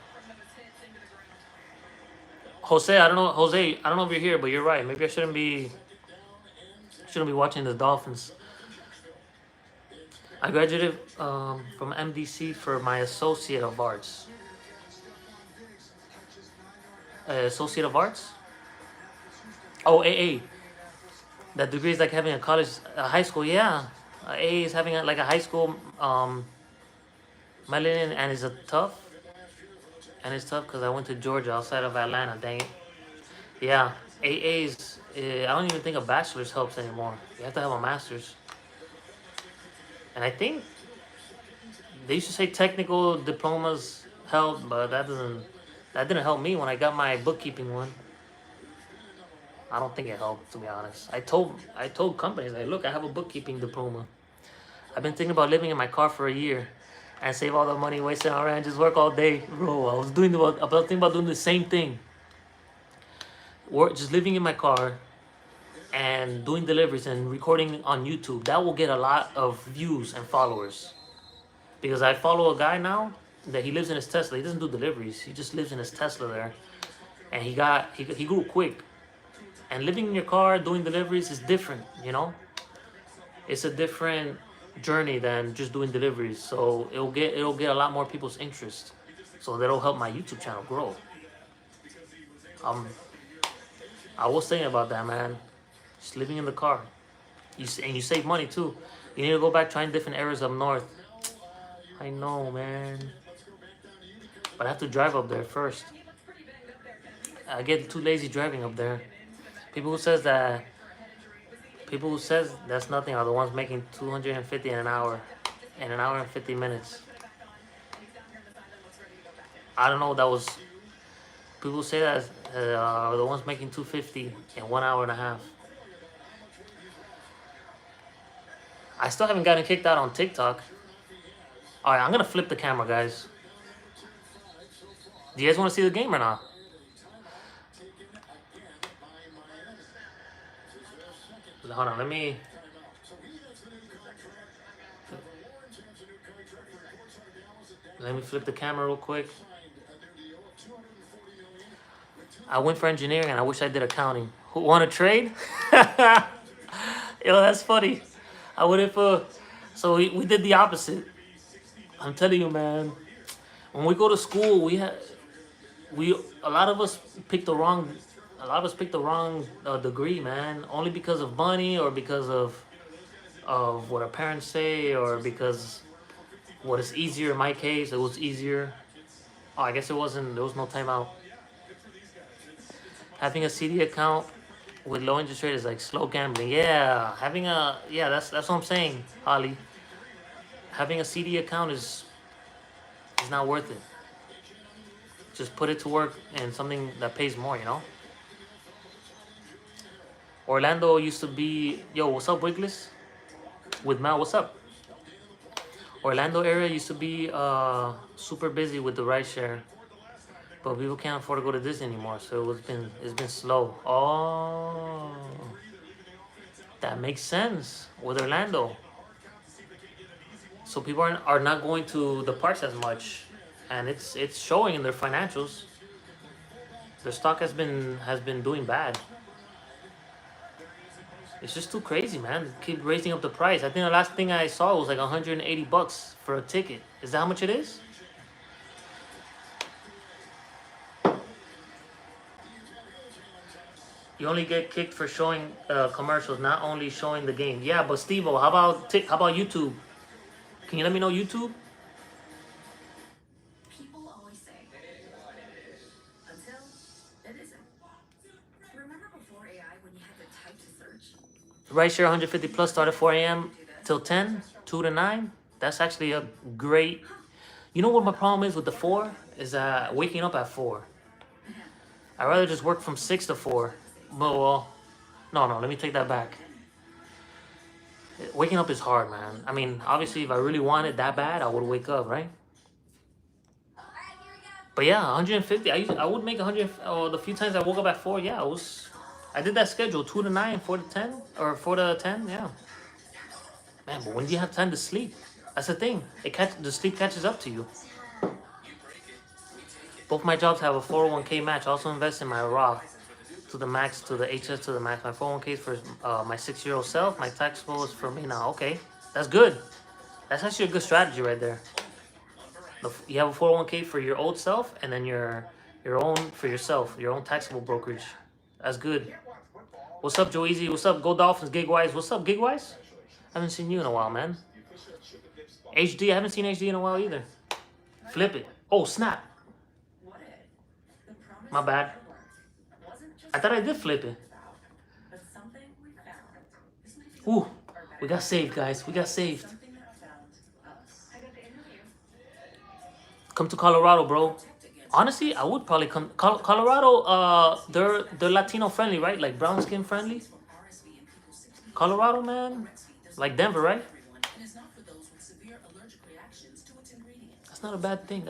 S1: Jose, I don't know if you're here, but you're right. Maybe I shouldn't be watching the Dolphins. I graduated from MDC for my Associate of Arts. Associate of Arts? Oh, AA. That degree is like having a high school, yeah. AA is having like a high school Melanie, and it's tough. And it's tough because I went to Georgia outside of Atlanta, dang it. Yeah, AA's, I don't even think a bachelor's helps anymore. You have to have a master's. And I think they used to say technical diplomas help, but that didn't help me when I got my bookkeeping one. I don't think it helped, to be honest. I told companies, like, look, I have a bookkeeping diploma. I've been thinking about living in my car for a year and save all the money, wasting on rent, just work all day. Bro, I was thinking about doing the same thing. Just living in my car and doing deliveries and recording on YouTube. That will get a lot of views and followers. Because I follow a guy now that he lives in his Tesla. He doesn't do deliveries. He just lives in his Tesla there. And he grew quick. And living in your car, doing deliveries is different, you know? It's a different journey than just doing deliveries. So it'll get a lot more people's interest. So that'll help my YouTube channel grow. I was thinking about that, man. Just living in the car. And you save money too. You need to go back trying different areas up north. I know, man. But I have to drive up there first. I get too lazy driving up there. People who says that, people who says that's nothing are the ones making 250 in an hour and 50 minutes. I don't know what that was. People say that are the ones making 250 in 1 hour and a half. I still haven't gotten kicked out on TikTok. All right, I'm gonna flip the camera, guys. Do you guys want to see the game or not? Hold on, let me flip the camera real quick. I went for engineering and I wish I did accounting. Who want to trade? Yo, that's funny. I went in for, so we did the opposite. I'm telling you, man. When we go to school, a lot of us picked the wrong degree, man. Only because of money or because of what our parents say or because what is easier. In my case, it was easier. Oh, I guess it wasn't. There was no timeout. Having a CD account with low interest rate is like slow gambling. Yeah, that's what I'm saying, Holly. Having a CD account is not worth it. Just put it to work in something that pays more, you know? Orlando used to be, yo, what's up, Wiggles? With Mal, what's up? Orlando area used to be super busy with the ride share, but people can't afford to go to Disney anymore, so it's been slow. Oh, that makes sense with Orlando. So people are not going to the parks as much, and it's showing in their financials. Their stock has been doing bad. It's just too crazy, man. Keep raising up the price. I think the last thing I saw was like $180 for a ticket. Is that how much it is? You only get kicked for showing commercials, not only showing the game. Yeah, but Steve-O, how about YouTube? Can you let me know YouTube? People always say until it isn't. Remember before AI when you had to type to search? Right share 150 plus start at 4 a.m. till 10, 2 to 9. That's actually a great. You know what my problem is with the 4 is waking up at 4. I'd rather just work from 6 to 4. Well, no, let me take that back. Waking up is hard, man. I mean, obviously, if I really wanted that bad, I would wake up, right? But yeah, 150. I would make 100. The few times I woke up at 4, yeah, I did that schedule 2 to 9, 4 to 10, or 4 to 10, yeah. Man, but when do you have time to sleep? That's the thing. The sleep catches up to you. Both my jobs have a 401k match. I also invest in my Roth to the max, to the HS to the max. My 401k is for my 6-year-old self. My taxable is for me now. Okay, that's good. That's actually a good strategy right there. You have a 401k for your old self, and then your own for yourself, your own taxable brokerage. That's good. What's up, Joe Easy? What's up, Go Dolphins? Gigwise. What's up, Gigwise? I haven't seen you in a while, man. HD. I haven't seen HD in a while either. Flip it. Oh, snap. My bad. I thought I did flip it. Ooh, we got saved, guys. We got saved. Come to Colorado, bro. Honestly, I would probably come. Colorado, they're Latino friendly, right? Like brown skin friendly. Colorado, man. Like Denver, right? That's not a bad thing.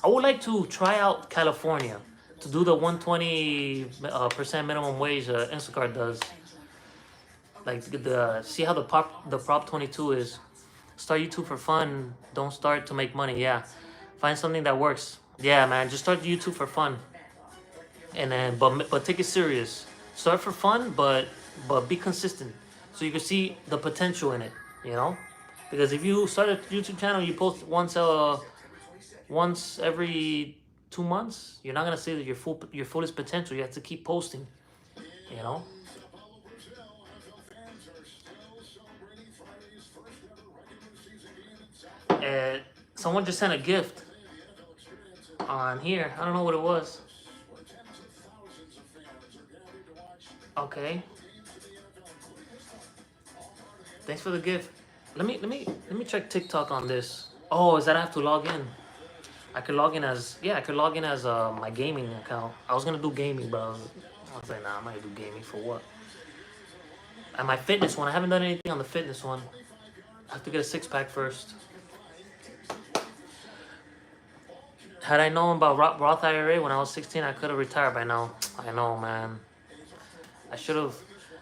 S1: I would like to try out California to do the 120% minimum wage Instacart does. Like see how the Prop 22 is. Start YouTube for fun. Don't start to make money. Yeah, find something that works. Yeah, man, just start YouTube for fun. And then but take it serious. Start for fun, but be consistent, so you can see the potential in it. You know, because if you start a YouTube channel, you post once every 2 months, you're not gonna see that your fullest potential. You have to keep posting. You know. Someone just sent a gift on here. I don't know what it was. Okay. Thanks for the gift. Let me check TikTok on this. Oh, is that I have to log in? I could log in as I could log in as my gaming account. I was gonna do gaming, but I was like, nah, I'm not gonna do gaming for what? And my fitness one, I haven't done anything on the fitness one. I have to get a six-pack first. Had I known about Roth IRA when I was 16, I could have retired by now. I know, man. I should have.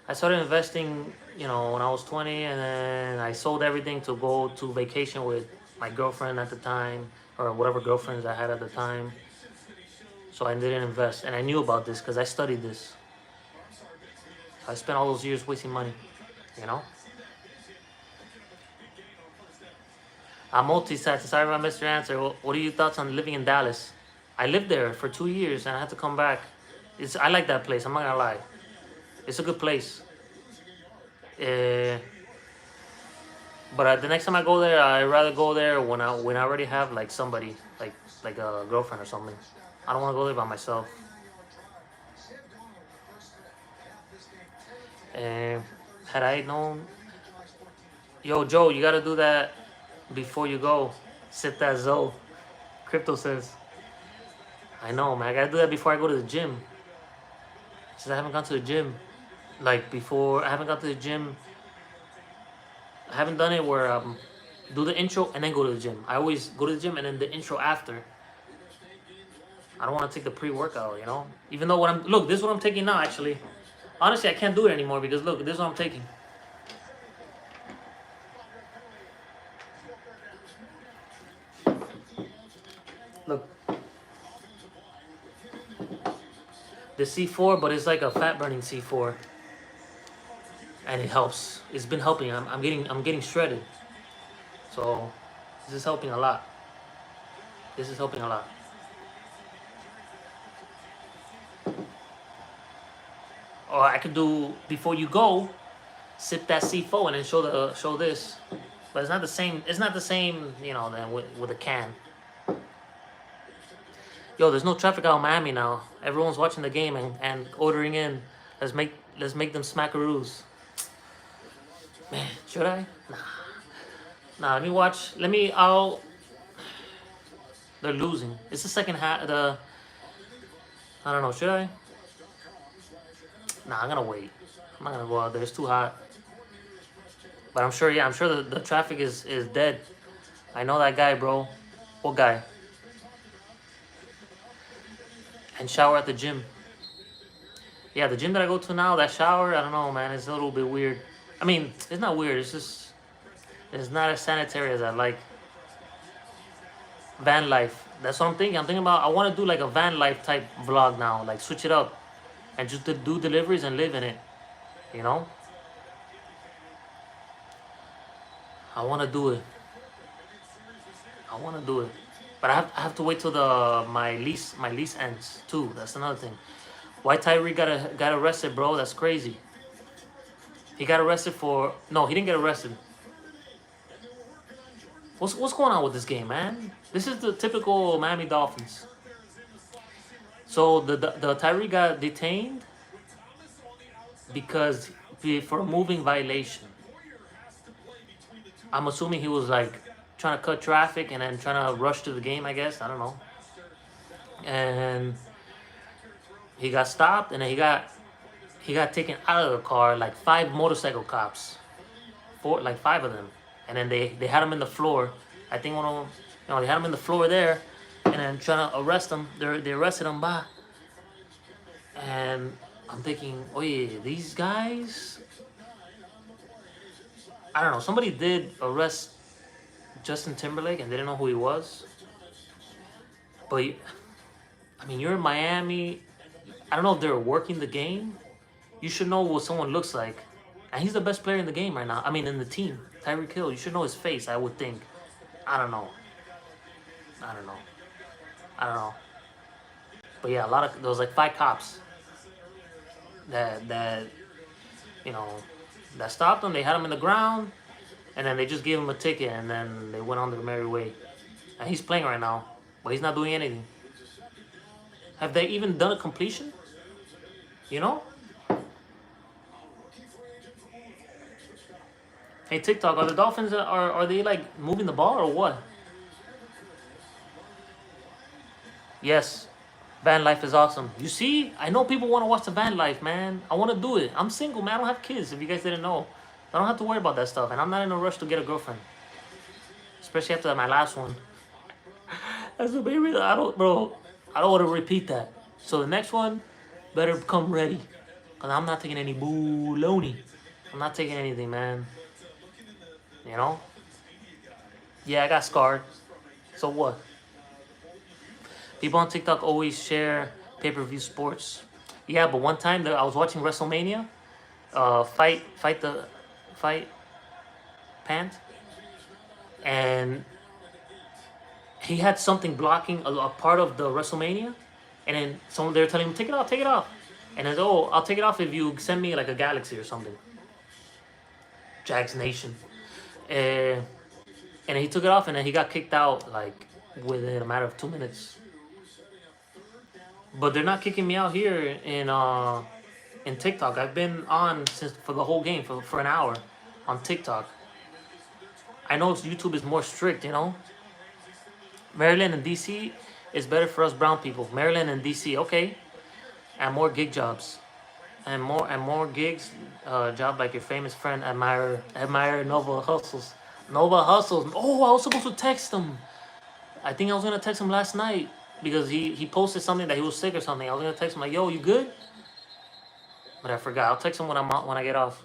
S1: I started investing, when I was 20, and then I sold everything to go to vacation with my girlfriend at the time, or whatever girlfriends I had at the time. So I didn't invest, and I knew about this because I studied this. I spent all those years wasting money, I'm multi-site. Sorry if I missed your answer. What are your thoughts on living in Dallas? I lived there for 2 years, and I had to come back. I like that place. I'm not gonna lie. It's a good place. But the next time I go there, I'd rather go there when I already have like somebody, like a girlfriend or something. I don't want to go there by myself. Had I known, yo Joe, you gotta do that before you go. Sip that Zoe. Crypto says. I know, man. I gotta do that before I go to the gym. Since I haven't gone to the gym, before I haven't gone to the gym. I haven't done it where do the intro and then go to the gym. I always go to the gym and then the intro after. I don't want to take the pre-workout, Even though look, this is what I'm taking now. Actually, honestly, I can't do it anymore because look, this is what I'm taking. Look, the C4, but it's like a fat-burning C4, and it helps. It's been helping. I'm getting shredded, so this is helping a lot. This is helping a lot. Or I could do before you go, sip that C4 and then show this, but it's not the same. It's not the same, than with a can. Yo, there's no traffic out in Miami now. Everyone's watching the game and ordering in. Let's make them smackaroos. Man, should I? Nah. Let me watch. They're losing. It's the second half. I don't know. Should I? Nah, I'm gonna wait. I'm not gonna go out there. It's too hot. But I'm sure. Yeah, I'm sure the traffic is dead. I know that guy, bro. What guy? And shower at the gym. Yeah, the gym that I go to now, that shower, I don't know, man. It's a little bit weird. I mean, it's not weird. It's not as sanitary as I like. Van life. That's what I'm thinking. I'm thinking about, I want to do like a van life type vlog now. Like switch it up. And just to do deliveries and live in it. I want to do it. But I have to wait till my lease ends too. That's another thing. Why Tyree got arrested, bro? That's crazy. He got arrested for no, he didn't get arrested. What's going on with this game, man? This is the typical Miami Dolphins. So the Tyree got detained because for a moving violation. I'm assuming he was like trying to cut traffic and then trying to rush to the game, I guess. I don't know. And he got stopped, and then he got taken out of the car, like 5 motorcycle cops. 5 of them. And then they had him in the floor. I think one of them, they had him in the floor there, and then trying to arrest him. They arrested him, and I'm thinking, oh yeah, these guys, I don't know, somebody did arrest Justin Timberlake and they didn't know who he was. But I mean, you're in Miami. I don't know if they're working the game. You should know what someone looks like. And he's the best player in the game right now. I mean, in the team. Tyreek Hill. You should know his face, I would think. I don't know. But yeah, there was like 5 cops that stopped him. They had him in the ground. and then they just gave him a ticket, and then they went on their merry way. And he's playing right now, but he's not doing anything. Have they even done a completion? You know? Hey TikTok, are the Dolphins are they like moving the ball or what? Yes, van life is awesome. You see, I know people want to watch the van life, man. I want to do it. I'm single, man. I don't have kids. If you guys didn't know, I don't have to worry about that stuff, and I'm not in a rush to get a girlfriend, especially after my last one. That's the main reason I don't, bro. I don't want to repeat that. So the next one better come ready, cause I'm not taking any baloney. I'm not taking anything, man. You know? Yeah, I got scarred. So what? People on TikTok always share pay-per-view sports. Yeah, but one time I was watching WrestleMania, fight pant, and he had something blocking a part of the WrestleMania, and then someone they were telling him take it off, and then oh I'll take it off if you send me like a galaxy or something. Jags Nation, and he took it off, and then he got kicked out like within a matter of 2 minutes. But they're not kicking me out here in TikTok. I've been on since for the whole game for an hour on TikTok. I know YouTube is more strict, you know. Maryland and DC is better for us brown people. Maryland and DC, okay, and more gig jobs, and more gigs, job like your famous friend admire Nova Hustles. Nova Hustles. Oh, I was supposed to text him. I think I was gonna text him last night because he posted something that he was sick or something. I was gonna text him like, "Yo, you good?" But I forgot. I'll text him when I get off.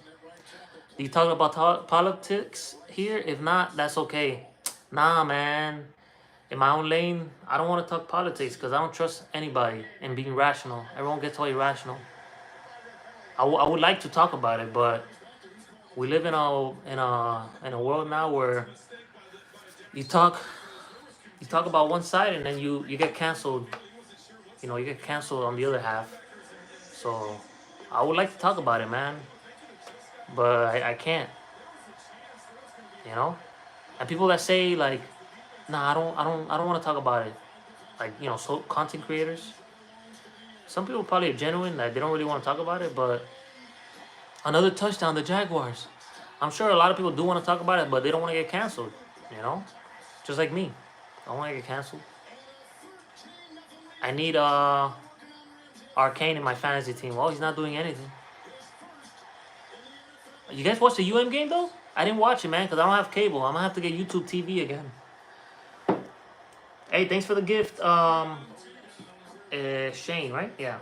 S1: Do you talk about politics here? If not, that's okay. Nah, man. In my own lane, I don't want to talk politics because I don't trust anybody and being rational. Everyone gets all irrational. I would like to talk about it, but we live in a world now where you talk about one side and then you get canceled. You know, you get canceled on the other half. So I would like to talk about it, man, but I can't. You know, and people that say like, nah, I don't want to talk about it. Like, you know, so content creators. Some people probably are genuine, that they don't really want to talk about it, but another touchdown, the Jaguars. I'm sure a lot of people do want to talk about it, but they don't want to get canceled, you know? Just like me. I don't want to get canceled. I need Arcane in my fantasy team. Well, he's not doing anything. You guys watch the UM game, though? I didn't watch it, man, because I don't have cable. I'm going to have to get YouTube TV again. Hey, thanks for the gift, Shane, right? Yeah.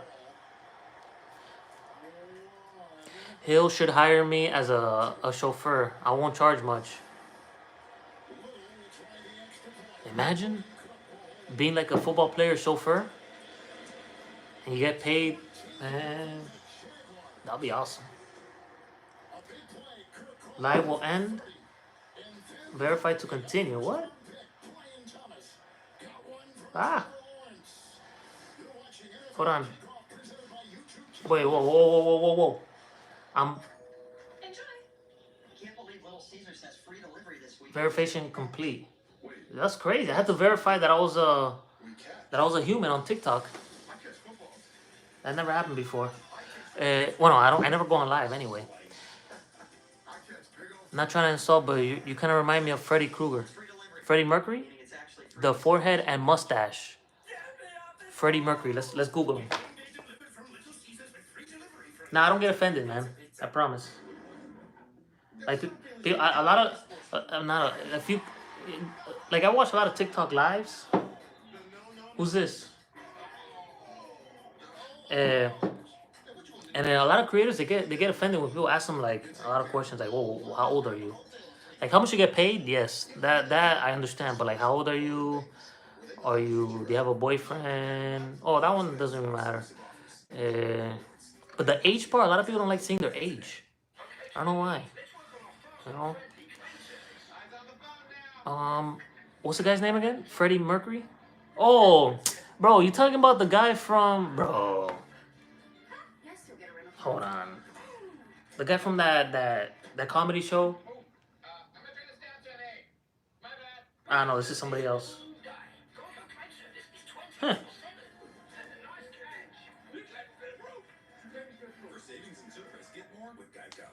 S1: Hill should hire me as a chauffeur. I won't charge much. Imagine being like a football player chauffeur and you get paid. Man, that'll be awesome. Live will end. Verify to continue. What? Ah. Hold on. Wait, whoa. Verification complete. That's crazy. I had to verify that I was a human on TikTok. That never happened before. Well, no, I never go on live anyway. I'm not trying to insult, but you kind of remind me of Freddy Krueger. Freddie Mercury? The forehead and mustache. Freddie Mercury. Let's Google him. Nah, I don't get offended, man. I promise. Like a lot of not a few. Like I watch a lot of TikTok lives. Who's this? And then a lot of creators they get offended when people ask them like a lot of questions like, "Whoa, how old are you? Like how much you get paid?" Yes, that I understand. But like, how old are you? Do you have a boyfriend? Oh, that one doesn't really matter. But the age part, a lot of people don't like saying their age. I don't know why. You know. What's the guy's name again? Freddie Mercury. Oh, bro, you talking about the guy from bro? Hold on. The guy from that comedy show. Ah, no, this is somebody else. Huh.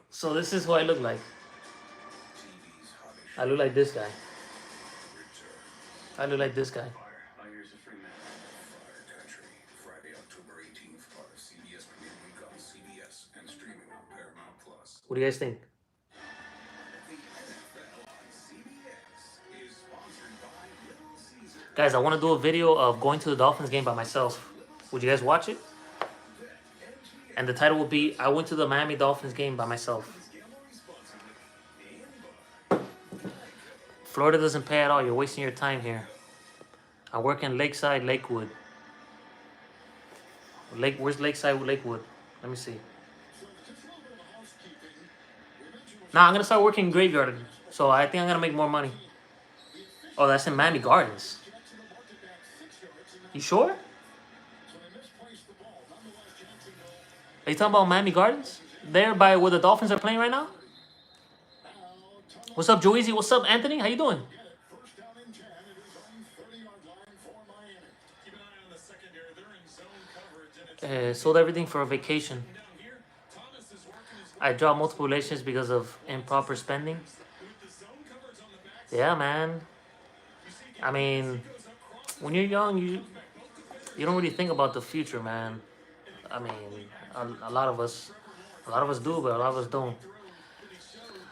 S1: So this is who I look like. I look like this guy. I look like this guy. What do you guys think? Guys, I want to do a video of going to the Dolphins game by myself. Would you guys watch it? And the title will be, I went to the Miami Dolphins game by myself. Florida doesn't pay at all. You're wasting your time here. I work in Lakeside, Lakewood. Where's Lakeside, Lakewood? Let me see. Nah, I'm going to start working in Graveyard. So I think I'm going to make more money. Oh, that's in Miami Gardens. You sure? Are you talking about Miami Gardens? There by where the Dolphins are playing right now? What's up, Joeezy? What's up, Anthony? How you doing? Sold everything for a vacation. I dropped multiple relationships because of improper spending. Yeah, man. I mean, when you're young, you don't really think about the future, man. I mean, a lot of us do, but a lot of us don't.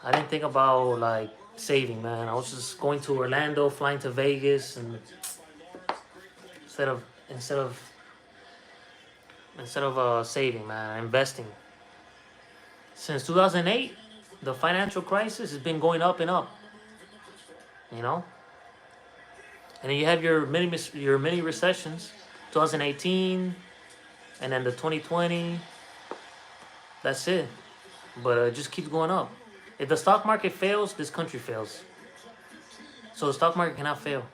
S1: I didn't think about like saving, man. I was just going to Orlando, flying to Vegas, and instead of saving, man, investing. Since 2008, the financial crisis has been going up and up. You know, and then you have your mini recessions, 2018, and then the 2020. That's it. But it just keeps going up. If the stock market fails, this country fails. So the stock market cannot fail.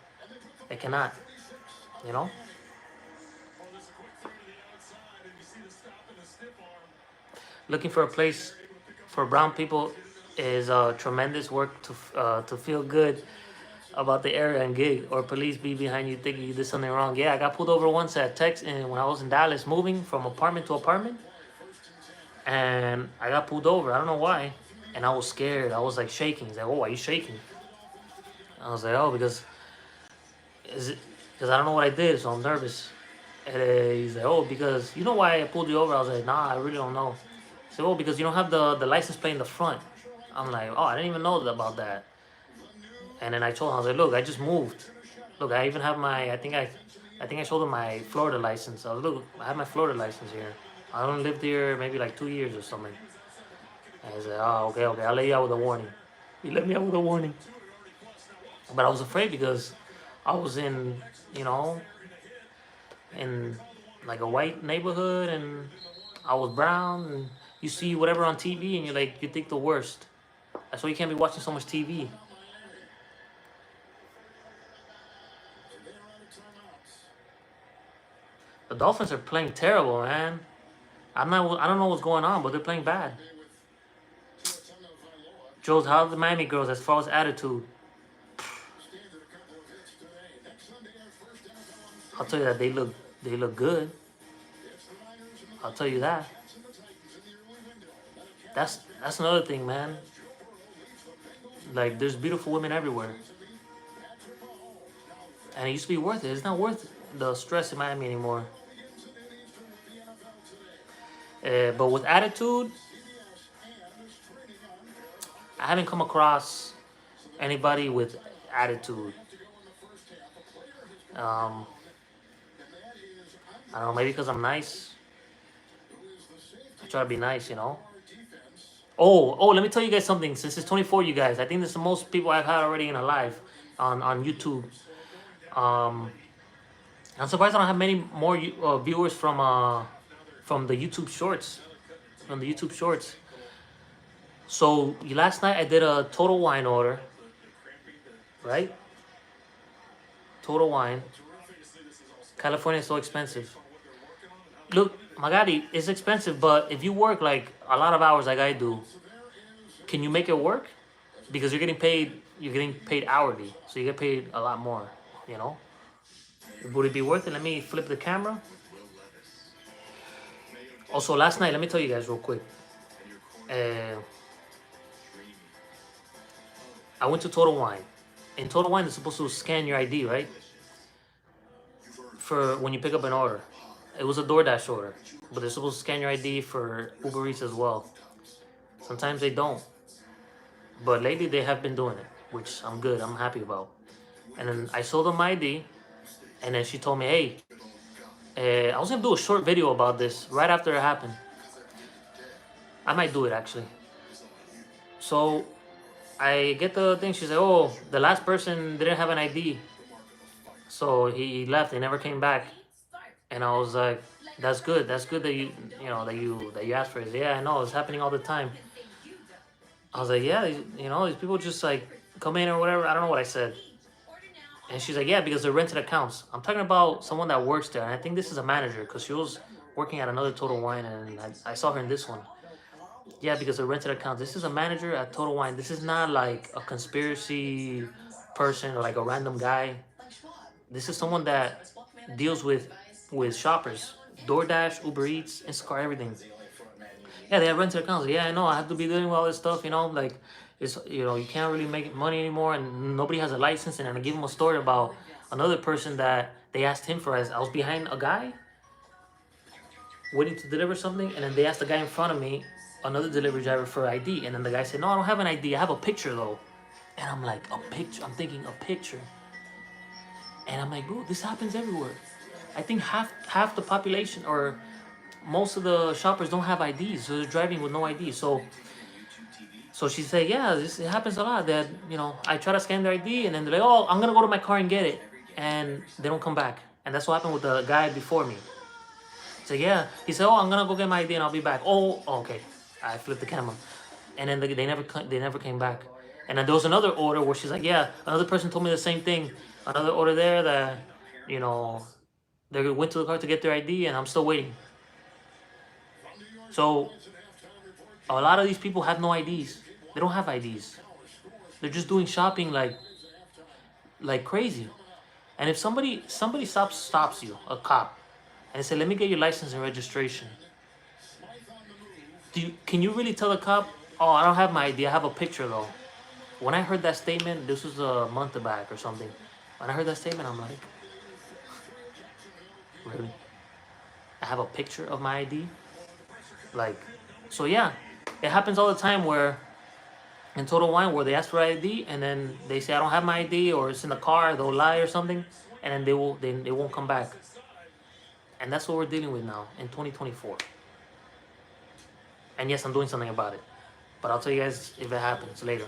S1: It cannot. You know? Looking for a place for brown people is tremendous work to feel good about the area and gig, or police be behind you thinking you did something wrong. Yeah, I got pulled over once at Texas, and when I was in Dallas moving from apartment to apartment, and I got pulled over. I don't know why, and I was scared. I was like shaking. He's like, "Oh, why are you shaking?" I was like, "Oh, because I don't know what I did, so I'm nervous." And he's like, "Oh, because you know why I pulled you over?" I was like, "Nah, I really don't know." He said, "Oh, because you don't have the license plate in the front." I'm like, "Oh, I didn't even know about that." And then I told him, I was like, "Look, I just moved. Look, I even have my, I think I showed him my Florida license. I was, look, I have my Florida license here. I only lived here maybe like 2 years or something." And he's like, "Oh, okay, I'll let you out with a warning." He let me out with a warning. But I was afraid because I was in, you know, in like a white neighborhood, and I was brown, and you see whatever on TV, and you're like, you think the worst. That's why you can't be watching so much TV. The Dolphins are playing terrible, man. I don't know what's going on, but they're playing bad. Jules, how are the Miami girls as far as attitude? I'll tell you that they look good. I'll tell you that. That's another thing, man. Like, there's beautiful women everywhere, and it used to be worth it. It's not worth the stress in Miami anymore. But with attitude, I haven't come across anybody with attitude. I don't know, maybe because I'm nice. I try to be nice, you know. Oh, let me tell you guys something. Since it's 24, you guys, I think this is the most people I've had already in a live on YouTube. I'm surprised I don't have many more viewers from the YouTube Shorts. From the YouTube Shorts. So last night I did a Total Wine order, right? Total Wine. California is so expensive. Look, Magadi, it's expensive, but if you work like a lot of hours like I do, can you make it work? Because you're getting paid you're getting paid hourly, so you get paid a lot more. You know, would it be worth it? Let me flip the camera. Also, last night, let me tell you guys real quick. Uh, I went to Total Wine. In Total Wine, they're supposed to scan your ID, right? For when you pick up an order. It was a DoorDash order, but they're supposed to scan your ID for Uber Eats as well. Sometimes they don't, but lately they have been doing it, which I'm good. I'm happy about. And then I sold them my ID, and then she told me, "Hey, I was gonna do a short video about this right after it happened. I might do it actually." So I get the thing. She's like, "Oh, the last person didn't have an ID, so he left. He never came back." And I was like, "That's good. That's good that you asked for it." Yeah, I know it's happening all the time. I was like, "Yeah, these people just like come in or whatever." I don't know what I said. And she's like, "Yeah, because they're rented accounts." I'm talking about someone that works there, and I think this is a manager because she was working at another Total Wine, and I saw her in this one. Yeah, because they're rented accounts. This is a manager at Total Wine. This is not like a conspiracy person or like a random guy. This is someone that deals with shoppers, DoorDash, Uber Eats, Instacart, everything. Yeah, they have rented accounts. Yeah, I know. I have to be doing all this stuff. Like it's you can't really make money anymore, and nobody has a license. And I give him a story about another person that they asked him for. As I was behind a guy waiting to deliver something, and then they asked the guy in front of me, another delivery driver, for ID, and then the guy said, "No, I don't have an ID. I have a picture though." And I'm like, "A picture?" I'm thinking a picture, and I'm like, "Bro, this happens everywhere." I think half the population or most of the shoppers don't have IDs, so they're driving with no ID. So she said, "Yeah, it happens a lot that I try to scan their ID, and then they're like, oh, I'm gonna go to my car and get it,' and they don't come back." And that's what happened with the guy before me. So yeah, he said, "Oh, I'm gonna go get my ID and I'll be back." Oh, okay. I flipped the camera, and then they never came back. And then there was another order where she's like, "Yeah, another person told me the same thing. Another order there that you know they went to the car to get their ID, and I'm still waiting." So a lot of these people have no IDs. They don't have IDs. They're just doing shopping like crazy. And if somebody stops you, a cop, and they say, "Let me get your license and registration," can you really tell the cop, "Oh, I don't have my ID. I have a picture though"? When I heard that statement, this was a month back or something. When I heard that statement, I'm like, really? I have a picture of my ID? Like, so yeah, it happens all the time where in Total Wine where they ask for ID and then they say, "I don't have my ID," or it's in the car, they'll lie or something, and then they won't come back. And that's what we're dealing with now in 2024. And yes, I'm doing something about it, but I'll tell you guys if it happens later.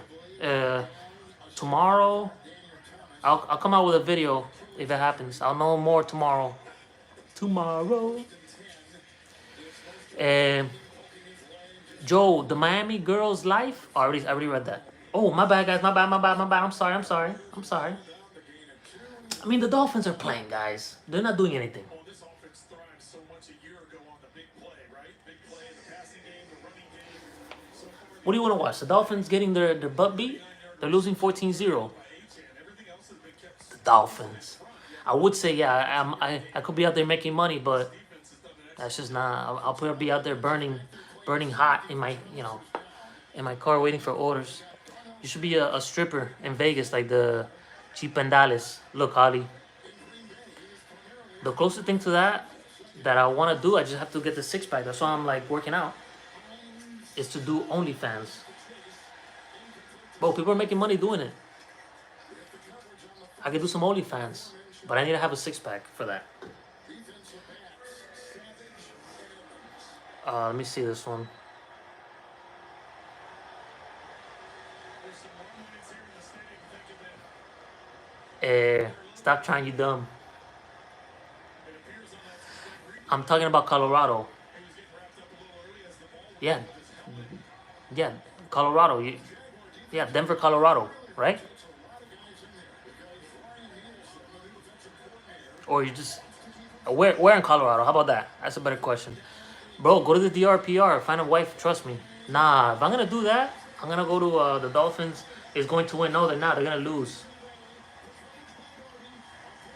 S1: Tomorrow, I'll come out with a video if it happens. I'll know more tomorrow. Joe, the Miami Girls Life. I already read that. Oh, my bad, guys. My bad. I'm sorry. I mean, the Dolphins are playing, guys. They're not doing anything. What do you want to watch? The Dolphins getting their butt beat? They're losing 14-0. The Dolphins. I would say, yeah, I could be out there making money, but that's just not. I'll probably be out there burning hot in my car waiting for orders. You should be a stripper in Vegas like the Chipendales. Look, Holly. The closest thing to that I want to do, I just have to get the six-pack. That's why I'm like working out. Is to do OnlyFans. Bro, people are making money doing it. I could do some OnlyFans, but I need to have a six-pack for that. Let me see this one. Stop trying, you dumb. I'm talking about Colorado. Yeah, Colorado. Yeah, Denver, Colorado, right? Or you just where in Colorado? How about that? That's a better question, bro. Go to the DRPR, find a wife. Trust me. Nah, if I'm gonna do that, I'm gonna go to the Dolphins is going to win. No, they're not. They're gonna lose.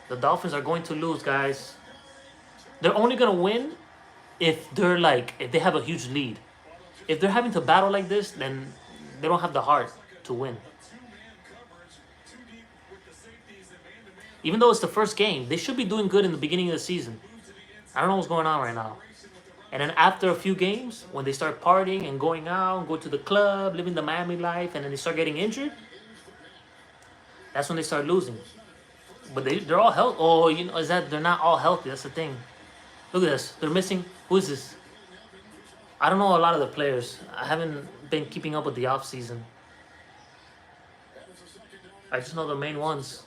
S1: The Dolphins are going to lose, guys. They're only gonna win if they're like if they have a huge lead. If they're having to battle like this, then they don't have the heart to win. Even though it's the first game, they should be doing good in the beginning of the season. I don't know what's going on right now. And then after a few games, when they start partying and going out, go to the club, living the Miami life, and then they start getting injured, that's when they start losing. But they're all healthy. Oh, you know, is that they're not all healthy? That's the thing. Look at this. They're missing. Who is this? I don't know a lot of the players. I haven't been keeping up with the off season. I just know the main ones.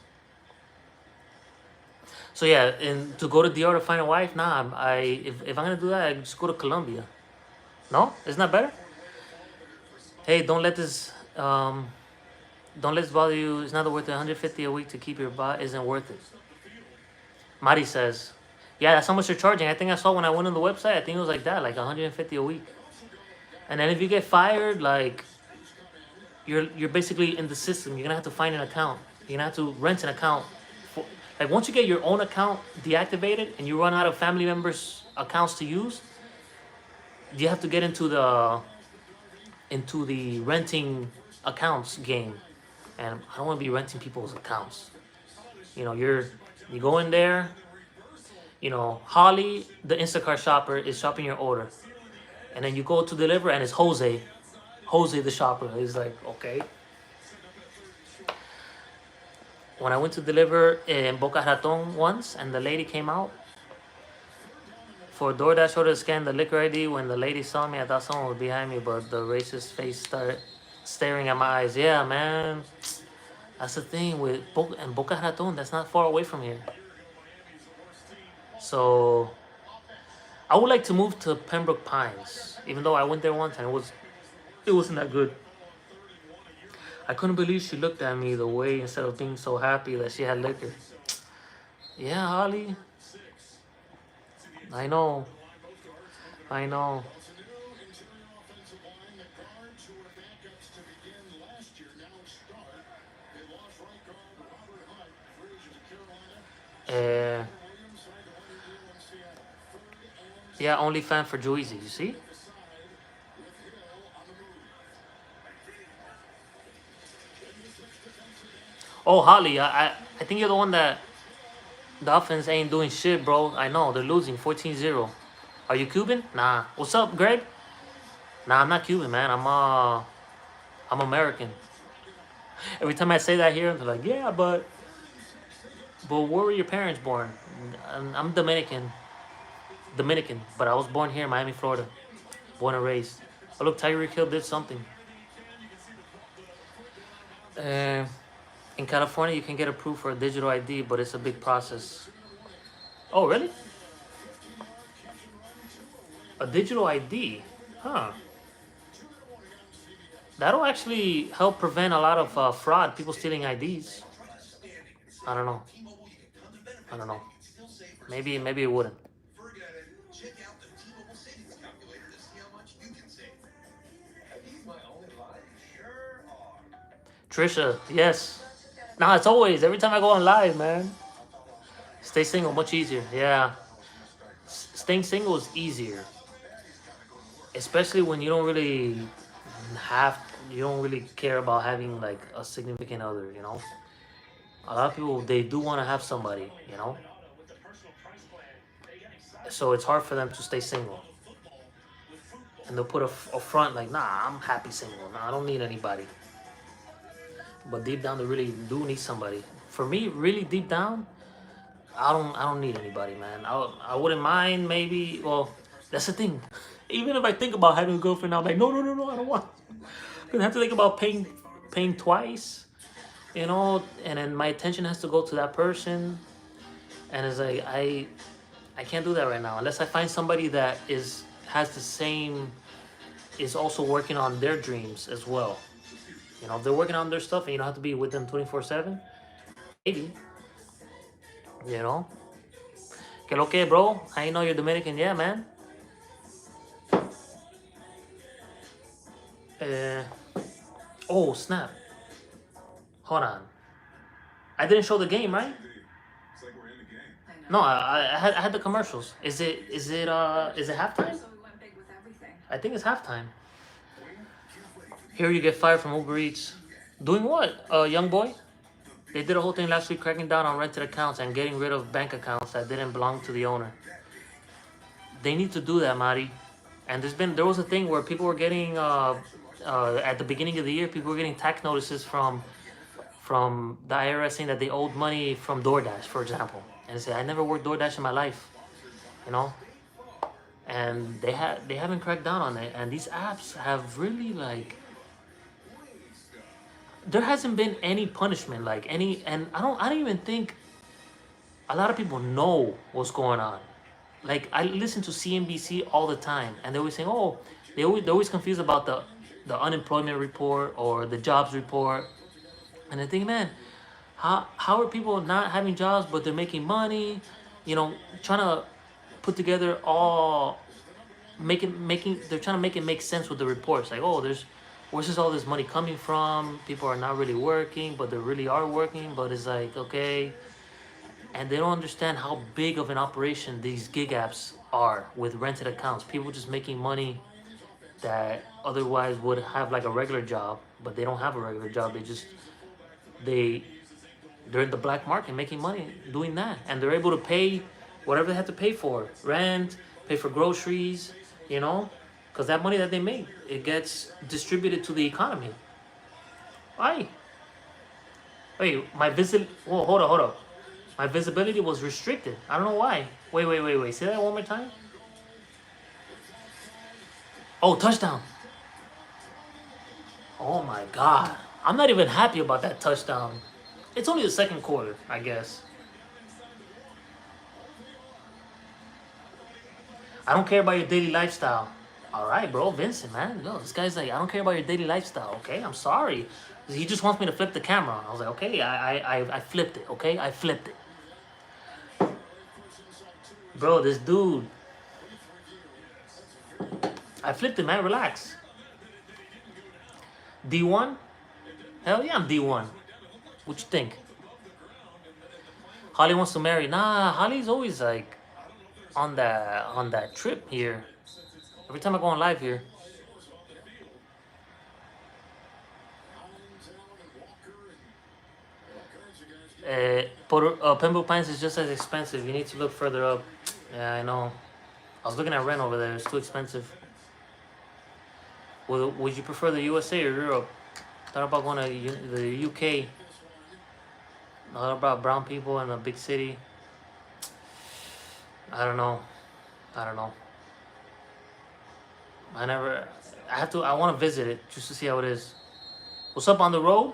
S1: So yeah, and to go to DR to find a wife, nah. If I'm gonna do that, I just go to Colombia. No, isn't that better? Hey, don't let this bother you. It's not worth it. 150 a week to keep your bot isn't worth it. Mari says, yeah, that's how much they're charging. I think I saw when I went on the website. I think it was like that, like 150 a week. And then if you get fired, like you're basically in the system. You're gonna have to find an account. You're gonna have to rent an account. Like once you get your own account deactivated and you run out of family members' accounts to use, you have to get into the renting accounts game. And I don't want to be renting people's accounts. You know, you go in there. You know, Holly, the Instacart shopper, is shopping your order, and then you go to deliver, and it's Jose the shopper. He's like, okay. When I went to deliver in Boca Raton once, and the lady came out for DoorDash order to scan the liquor ID, when the lady saw me, I thought someone was behind me, but the racist face started staring at my eyes. Yeah, man. That's the thing with Boca Raton. That's not far away from here. So I would like to move to Pembroke Pines, even though I went there once and it wasn't that good. I couldn't believe she looked at me the way, instead of being so happy that she had liquor. Yeah, Holly. I know. Yeah, only fan for Joezy, you see? Oh, Holly, I think you're the one that Dolphins ain't doing shit, bro. I know, they're losing 14-0. Are you Cuban? Nah. What's up, Greg? Nah, I'm not Cuban, man. I'm American. Every time I say that here, they're like, yeah, but where were your parents born? I'm Dominican, but I was born here in Miami, Florida. Born and raised. Oh, look, Tyreek Hill did something. In California, you can get approved for a digital ID, but it's a big process. Oh, really? A digital ID? Huh. That'll actually help prevent a lot of fraud, people stealing IDs. I don't know. Maybe it wouldn't. Trisha, yes. Nah, it's always, every time I go on live, man. Stay single, much easier. Yeah. Staying single is easier. Especially when you don't really care about having like a significant other, you know? A lot of people, they do want to have somebody, you know? So it's hard for them to stay single. And they'll put a front like, nah, I'm happy single. Nah, I don't need anybody. But deep down, they really do need somebody. For me, really deep down, I don't need anybody, man. I wouldn't mind maybe. Well, that's the thing. Even if I think about having a girlfriend, I'm like, no, I don't want. Because I have to think about paying twice, you know, and then my attention has to go to that person, and it's like I can't do that right now unless I find somebody that has the same, is also working on their dreams as well. You know, if they're working on their stuff and you don't have to be with them 24/7, maybe. You know? Que lo que, bro? I know you're Dominican. Yeah, man. Oh, snap. Hold on. I didn't show the game, right? No, I had the commercials. Is it halftime? I think it's halftime. Here you get fired from Uber Eats. Doing what, young boy? They did a whole thing last week cracking down on rented accounts and getting rid of bank accounts that didn't belong to the owner. They need to do that, Mari. And there was a thing where people were getting at the beginning of the year, people were getting tax notices from the IRS saying that they owed money from DoorDash, for example. And they say, I never worked DoorDash in my life, you know? And they haven't cracked down on it. And these apps have really like, there hasn't been any punishment, like any, and I don't even think a lot of people know what's going on. Like I listen to CNBC all the time, and they're always saying, "Oh, they're always confused about the unemployment report or the jobs report." And I think, man, how are people not having jobs but they're making money? You know, trying to put together all making they're trying to make it make sense with the reports. Like, oh, where's all this money coming from? People are not really working, but they really are working. But it's like, okay, and they don't understand how big of an operation these gig apps are with rented accounts. People just making money that otherwise would have like a regular job, but they don't have a regular job. They they're in the black market making money doing that, and they're able to pay whatever they have to pay for rent, pay for groceries, you know, because that money that they make, it gets distributed to the economy. Why? Wait, my visit. Whoa, hold up. My visibility was restricted. I don't know why. Wait. Say that one more time. Oh, touchdown. Oh my God. I'm not even happy about that touchdown. It's only the second quarter, I guess. I don't care about your daily lifestyle. All right, bro, Vincent, man. No, this guy's like, I don't care about your daily lifestyle. Okay, I'm sorry. He just wants me to flip the camera. I was like, okay, I flipped it. Okay, I flipped it. Bro, this dude. I flipped it, man. Relax. D1? Hell yeah, I'm D1. What you think? Holly wants to marry. Nah, Holly's always like on that trip here. Every time I go on live here. Pembroke Pines is just as expensive. You need to look further up. Yeah, I know. I was looking at rent over there. It's too expensive. Would you prefer the USA or Europe? Thought about going to the UK. Thought about brown people in a big city. I don't know. I don't know. I never. I have to. I want to visit it just to see how it is. What's up on the road?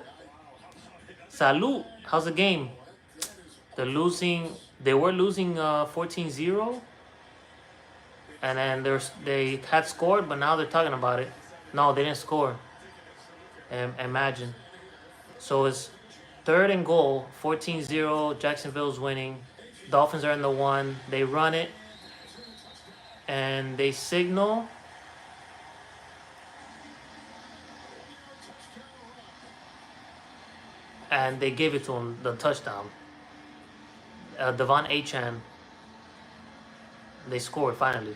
S1: Salud. How's the game? They're losing. They were losing 14-0. And then they had scored, but now they're talking about it. No, they didn't score. Imagine. So it's third and goal, 14-0. Jacksonville's winning. Dolphins are in the one. They run it. And they signal. And they gave it to him, the touchdown. Devon Achane. They scored finally.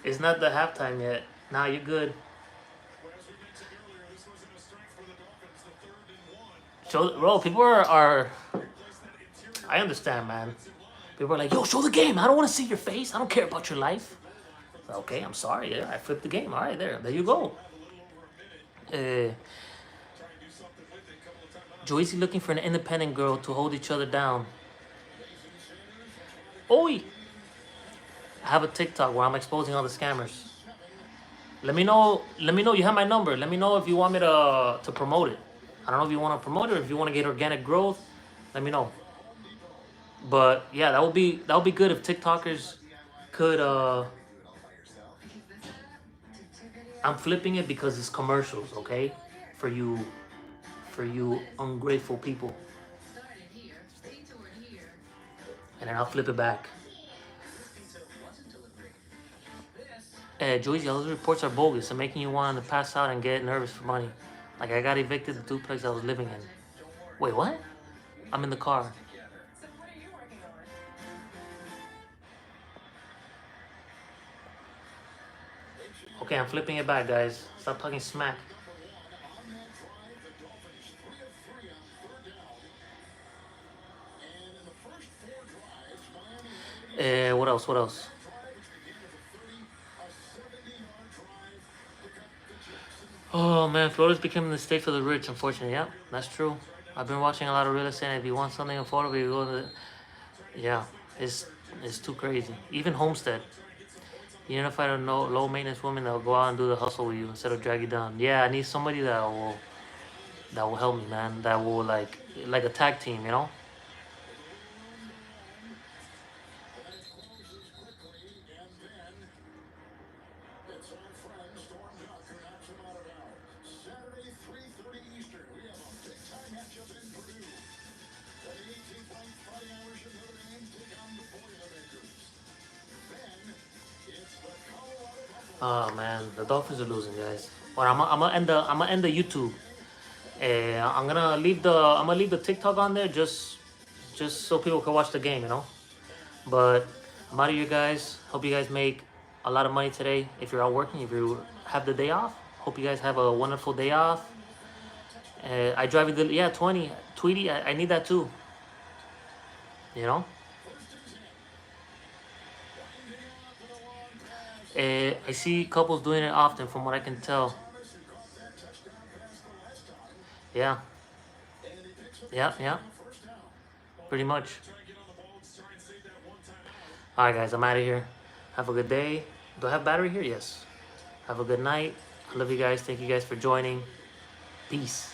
S1: It's not the halftime yet. Nah, you're good. Bro, people are I understand, man. People are like, yo, show the game. I don't want to see your face. I don't care about your life. Okay, I'm sorry. Yeah, I flipped the game. All right, there you go. Joycey looking for an independent girl to hold each other down. Oi! I have a TikTok where I'm exposing all the scammers. Let me know. You have my number. Let me know if you want me to promote it. I don't know if you want to promote it or if you want to get organic growth. Let me know. But yeah, that would be good if TikTokers could. I'm flipping it because it's commercials, okay? For you ungrateful people. And then I'll flip it back. Joyce, all those reports are bogus and making you want to pass out and get nervous for money. Like, I got evicted the duplex I was living in. Wait, what? I'm in the car. Okay, I'm flipping it back, guys. Stop talking smack. What else? What else? Oh man, Florida's becoming the state for the rich, unfortunately. Yep, that's true. I've been watching a lot of real estate, and if you want something in Florida, you go to the... Yeah, it's it's too crazy. Even Homestead. You need to find a low maintenance woman that will go out and do the hustle with you instead of drag you down. Yeah, I need somebody that will help me, man. That will like a tag team, you know? Oh man, the Dolphins are losing, guys. But I'm gonna end the YouTube. I'm gonna leave the TikTok on there just so people can watch the game, you know. But I'm out of here, guys. Hope you guys make a lot of money today. If you're out working, if you have the day off, hope you guys have a wonderful day off. I drive the 20 Tweety. I need that too. You know. I see couples doing it often, from what I can tell. Yeah, yeah. Pretty much. All right, guys. I'm out of here. Have a good day. Do I have battery here? Yes. Have a good night. I love you guys. Thank you guys for joining. Peace.